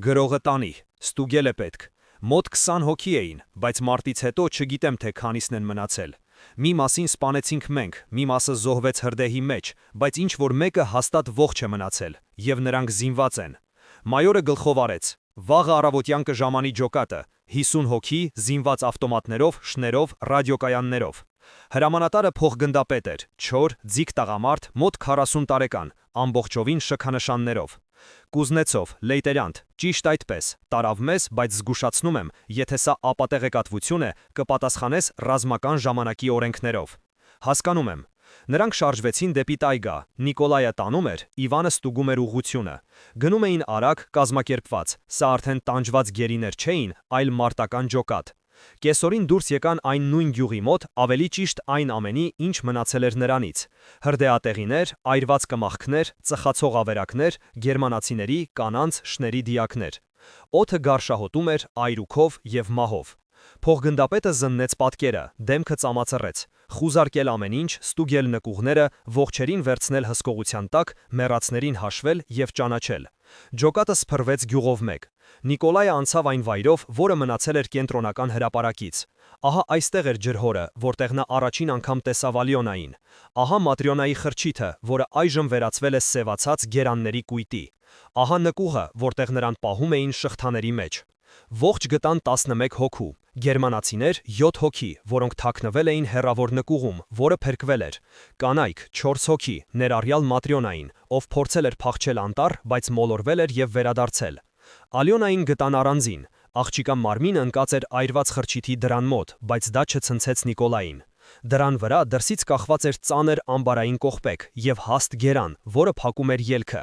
Գրողը տանի, ստուգել է պետք։ Մոտ 20 հոգի էին, բայց մարտից հետո չգիտեմ թե քանիսն են մնացել։ Մի մասին սպանեցինք մենք, մի մասը զոհվեց հրդեհի մեջ, բայց ինչ որ մեկը հաստատ ողջ է մնացել, եւ նրանք զինված են։ Մայորը գլխով արեց. «Վաղը առավոտյան կժամանի ջոկատը, 50 հոգի, զինված ավտոմատներով, շներով, ռադիոկայաններով»։ Հրամանատարը փոխգնդապետ էր, չոր, ձիգ տղամարդ, մոտ 40 տարեկան, ամբողջովին շքանշաններով։ Կուզնեցով, լեյտենանտ, ճիշտ այդպես, տարավ մեզ, բայց զգուշացնում եմ, եթե սա ապատեղեկատվություն է, կպատասխանես ռազմական ժամանակի օրենքներով։ Հասկանում եմ։ Նրանք շարժվեցին դեպի տայգա, Նիկոլայը տանում էր, Իվանը ստուգում էր ուղղությունը։ Գնում էին արագ, կազմակերպված, սա արդեն տանջված գերիներ չէին, այլ մարտական ջոկատ։ Կեսօրին դուրս եկան այն նույն գյուղի մոտ, ավելի ճիշտ այն ամենի, ինչ մնացել էր նրանից։ Հրդեհատեղիներ, այրված կմախքներ, ծխացող ավերակներ, գերմանացիների, կանանց, շների դիակներ։ Օդը գարշահոտում էր այրուքով և մահով։ Փոխգնդապետը զննեց պատկերը, դեմքը ծամացրեց, խուզարկել ամեն ինչ, ստուգել նկուղները, ողջերին վերցնել հսկողության տակ, մեռածներին հաշվել և ճանաչել։ Ջոկատը սփռվեց գյուղով մեկ։ Նիկոլայը անցավ այն վայրով, որը մնացել էր կենտրոնական հրապարակից։ Ահա այստեղ էր ջրհորը, որտեղ նա առաջին անգամ տեսավ Ալյոնային։ Ահա Маտրյոնայի խրճիթը, որը այժմ վերածվել է սևացած գերանների կույտի։ Ահա նկուղը, որտեղ նրան պահում էին շղթաների մեջ։ Ողջ գտան 11 հոգու, գերմանացիներ 7 հոգի, որոնք թաքնվել էին հեռավոր նկուղում, որը փրկվել էր, կանայք 4 հոգի, ներառյալ Маտրյոնային, ով փորձել էր փախչել անտառ, բայց մոլորվել էր և վերադարձել։ Ալյոնային գտան առանձին, աղջիկա մարմինը ընկած էր այրված խրճիթի դրան մոտ, բայց դա չցնցեց Նիկոլային։ Դրան վրա դրսից կախված էր ծանր ամբարային կողպեկ և հաստ գերան, որը փակում էր ելքը։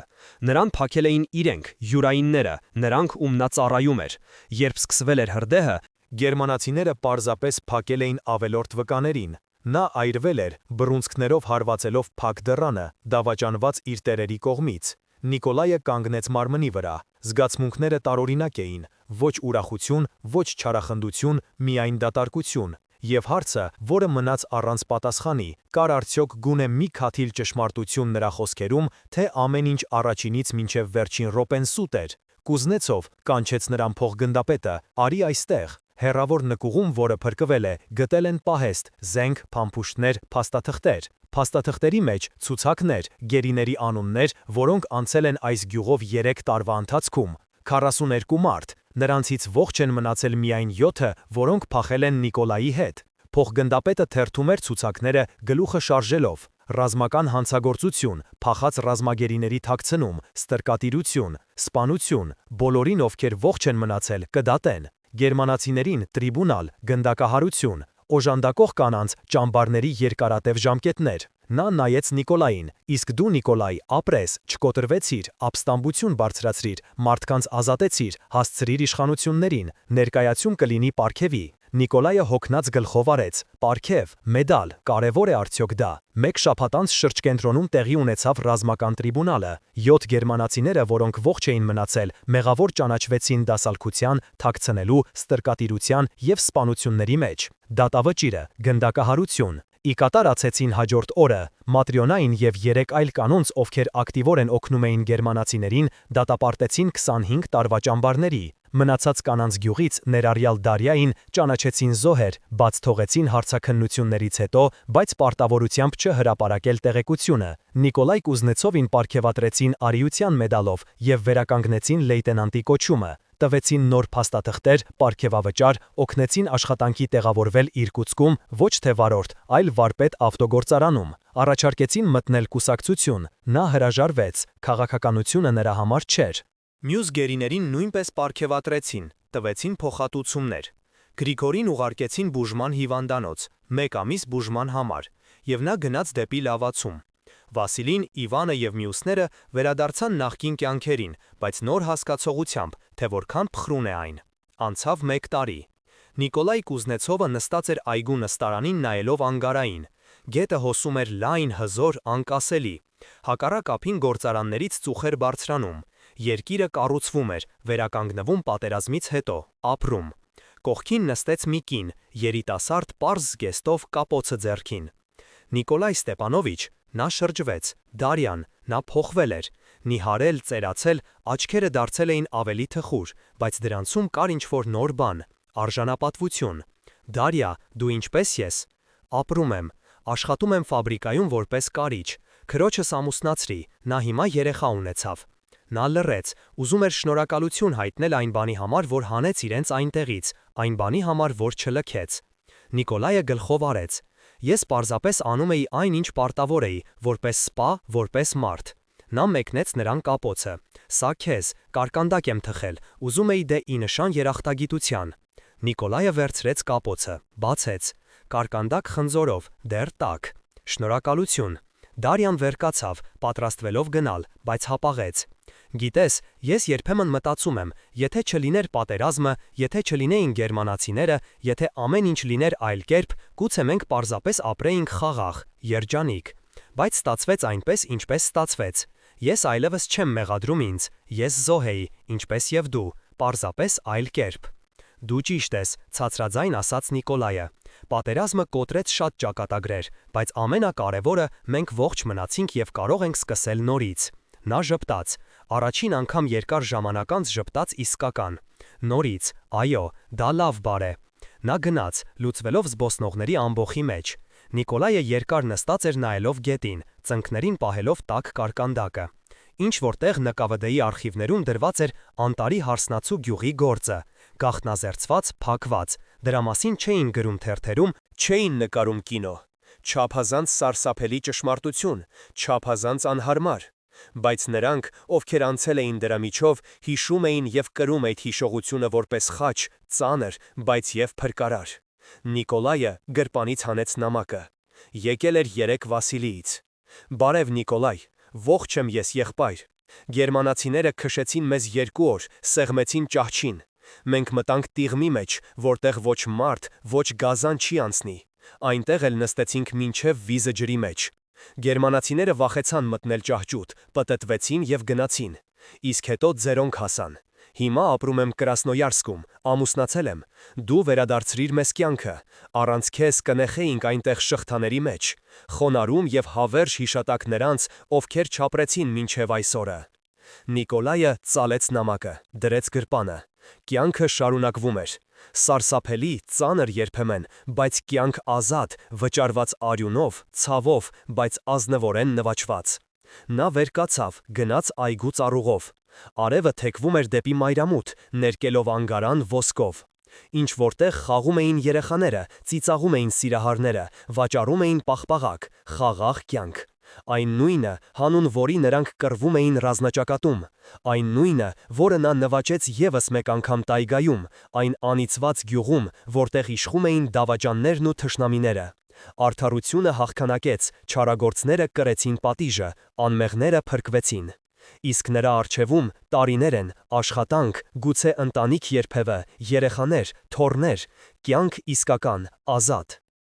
Նրան փակել էին իրենք, յուրայինները, նրանք, ում նա ծառայում էր։ Երբ սկսվել էր հրդեհը, Գերմանացիները պարզապես փակել էին ավելորդ վկաներին։ Նա այրվել էր, բռունցքներով հարվածելով փակ դռանը, դավաճանված իր տերերի կողմից։ Նիկոլայը կանգնեց մարմնի վրա։ Զգացմունքները տարօրինակ էին, ոչ ուրախություն, ոչ չարախնդություն, միայն դատարկություն։ Եվ հարցը, որը մնաց առանց պատասխանի, կար արդյոք գոնե մի քաթիլ ճշմարտություն նրա խոսքերում, թե ամեն ինչ առաջինից մինչև վերջին րոպեն սուտ էր։ Կուզնեցով կանչեց նրան փոխգնդապետը, արի այստեղ։ Հեռավոր նկուղում, որը փրկվել է, գտել են պահեստ, զենք, փամփուշտներ, փաստաթղթեր։ Փաստաթղթերի մեջ ցուցակներ, գերիների անուններ, որոնք անցել են այս գյուղով 3 տարվա ընթացքում։ 42 մարդ, նրանցից ողջ են մնացել միայն 7-ը, որոնք փախել են Նիկոլայի հետ։ Փոխգնդապետը թերթում էր ցուցակները գլուխը շարժելով։ Ռազմական հանցագործություն, փախած ռազմագերիների թաքցնում, ստրկատիրություն, սպանություն, բոլորին, ովքեր ողջ են մնացել, կդատեն։ Գերմանացիներին տրիբունալ, գնդակահարություն, օժանդակող կանանց ճամբարների երկարատև ժամկետներ։ Նա նայեց Նիկոլային, իսկ դու Նիկոլայ, ապրես, չկոտրվեցիր, ապստամբություն բարձրացրիր, մարդկանց ազատեցիր, հասցրիր իշխանություններին, ներկայացում կլինի պարգևի։ Նիկոլայը հոգնած գլխով արեց, պարգև, մեդալ, կարևոր է արդյոք դա։ Մեկ շաբաթ անց շրջկենտրոնում տեղի ունեցավ ռազմական տրիբունալը։ 7 գերմանացիները, որոնք ողջ էին մնացել, մեղավոր ճանաչվեցին դասալքության, թաքցնելու, ստրկատիրության և սպանությունների մեջ։ Դատավճիրը, գնդակահարություն։ Ի կատար ացեցին հաջորդ օրը, Маտրյոնային և 3 այլ կանոնց, ովքեր ակտիվորեն օգնում էին գերմանացիներին, դատապարտեցին 25 տարվա ճամբարների։ Մնացած կանանց գյուղից, ներառյալ Դարյային, ճանաչեցին զոհեր, բաց թողեցին հարցաքննություններից հետո, բայց պարտավորությամբ չհրապարակել տեղեկությունը։ Նիկոլայ Կուզնեցովին պարգևատրեցին արիության մեդալով և վերականգնեցին լեյտենանտի կոչումը։ Տվեցին նոր փաստաթղթեր, պարգևավճար, օգնեցին աշխատանքի տեղավորվել Իրկուտսկում, ոչ թե վարորդ, այլ վարպետ ավտոգործարանում։ Առաջարկեցին մտնել կուսակցություն։ Նա հրաժարվեց, քաղաքականությունը նրա համար չէր։ Մյուս գերիներին նույնպես պարգևատրեցին, տվեցին փոխհատուցումներ։ Գրիգորին ուղարկեցին բուժման հիվանդանոց, 1 ամիս բուժման համար, և նա գնաց դեպի լավացում։ Վասիլին, Իվանը և մյուսները վերադարձան նախկին կյանքերին, բայց նոր հասկացողությամբ, թե որքան փխրուն է այն։ Անցավ 1 տարի։ Նիկոլայ Կուզնեցովը նստած էր այգու նստարանին նայելով անգարային։ Գետը հոսում էր լայն, հզոր, անկասելի։ Հակառակ ափին գործարաններից ծուխեր բարձրանում։ Երկիրը կառուցվում էր, վերականգնվում պատերազմից հետո, ապրում։ Կողքին նստեց մի կին, երիտասարդ պարզ զգեստով կապոցը ձեռքին։ Նիկոլայ Ստեպանովիչ, նա շրջվեց, Դարյան, նա փոխվել էր, նիհարել, ծերացել, աչքերը դարձել էին ավելի թխուր, բայց դրանցում կար ինչ-որ նոր բան, արժանապատվություն։ Դարյա, դու ինչպես ես։ Ապրում եմ, աշխատում եմ ֆաբրիկայում որպես կարիչ, քրոջս ամուսնացրի, նա հիմա երեխա ունեցավ։ Նա լռեց, ուզում էր շնորհակալություն հայտնել այն բանի համար, որ հանեց իրենց այնտեղից, այն բանի համար, որ չլքեց։ Նիկոլայը գլխով արեց։ Ես պարզապես անում էի այն, ինչ պարտավոր էի, որպես սպա, որպես մարդ։ Նա մեկնեց նրան կապոցը։ Սա քեզ, կարկանդակ եմ թխել, ուզում էի դե ի նշան երախտագիտության։ Նիկոլայը վերցրեց կապոցը, բացեց։ Կարկանդակ խնձորով, դեռ տաք։ Շնորհակալություն։ Դարյան վեր կացավ, պատրաստվելով գնալ, բայց հապաղեց։ Գիտես, ես երբեմն մտածում եմ, եթե չլիներ պատերազմը, եթե չլինեին գերմանացիները, եթե ամեն ինչ լիներ այլ կերպ, գուցե մենք պարզապես ապրեինք խաղաղ, երջանիկ։ Բայց ստացվեց այնպես, ինչպես ստացվեց։ Ես այլևս չեմ մեղադրում ինձ, ես զոհ էի, ինչպես և դու, պարզապես այլ կերպ։ Դու ճիշտ ես, ցածրաձայն ասաց Նիկոլայը։ Պատերազմը կոտրեց շատ ճակատագրեր, բայց ամենակարևորը մենք ողջ մնացինք և կարող ենք սկսել նորից։ Նա ժպտաց, առաջին անգամ երկար ժամանակ անց ժպտաց իսկական։ Նորից, այո, դա լավ բառ է։ Նա գնաց, լուծվելով զբոսնողների ամբոխի մեջ։ Նիկոլայը երկար նստած էր նայելով գետին, ծնկներին պահելով տաք կարկանդակը։ Ինչ-որտեղ ՆԿՎԴ-ի արխիվներում դրված էր Անտարի հարսնացու գյուղի գործը, գաղտնազերծված, փակված, դրա մասին չէին գրում թերթերում, չէին նկարում կինո։ Չափազանց սարսափելի ճշմարտություն, չափազանց անհարմար։ Բայց նրանք, ովքեր անցել էին դրա միջով, հիշում էին և կրում այդ հիշողությունը որպես խաչ, ծանր, բայց և փրկարար։ Նիկոլայը գրպանից հանեց նամակը։ Եկել էր 3 Վասիլիից։ Բարև Նիկոլայ, ողջ եմ ես եղբայր։ Գերմանացիները քշեցին մեզ 2 օր, սեղմեցին ճահճին։ Մենք մտանք տիղմի մեջ, որտեղ ոչ մարդ, ոչ գազան չի անցնի։ Այնտեղ էլ նստեցինք մինչև վիզը ջրի մեջ։ Գերմանացիները վախեցան մտնել ճահճուտ, պտտվեցին և գնացին։ Իսկ հետո ձերոնք հասան։ Հիմա ապրում եմ Կրասնոյարսկում, ամուսնացել եմ։ Դու վերադարձրիր մեզ կյանքը։ Առանց քեզ կնեխեինք այնտեղ շղթաների մեջ։ Խոնարհում և հավերժ հիշատակ նրանց, ովքեր չապրեցին մինչև այսօրը։ Նիկոլայը ծալեց նամակը, դրեց գրպանը։ Կյանքը շարունակվում էր։ Սարսափելի, ծանր երբեմն, բայց կյանք ազատ, վճարված արյունով, ցավով, բայց ազնվորեն նվաճված։ Նա վեր կացավ, գնաց այգու ծառուղով։ Արևը թեքվում էր դեպի մայրամուտ, ներկելով անգարան ոսկով։ Ինչ որտեղ խաղում էին երեխաները, ծիծաղում էին սիրահարները, վաճառում էին պաղպաղակ, խաղաղ կյանք։ Այն նույնը, հանուն որի նրանք կռվում էին ռազմաճակատում, այն նույնը, որը նա նվաճեց ևս մեկ անգամ տայգայում, այն անիծված գյուղում, որտեղ իշխում էին դավաճաններն ու թշնամիները։ Արդարությունը հաղթանակեց, չարագործները կրեցին պատիժը, անմեղները փրկվեցին։ Իսկ նրա առջևում տարիներ են, աշխատանք, գուցե ընտանիք երբևէ, երեխաներ, թոռներ, կյանք իսկական, ազատ։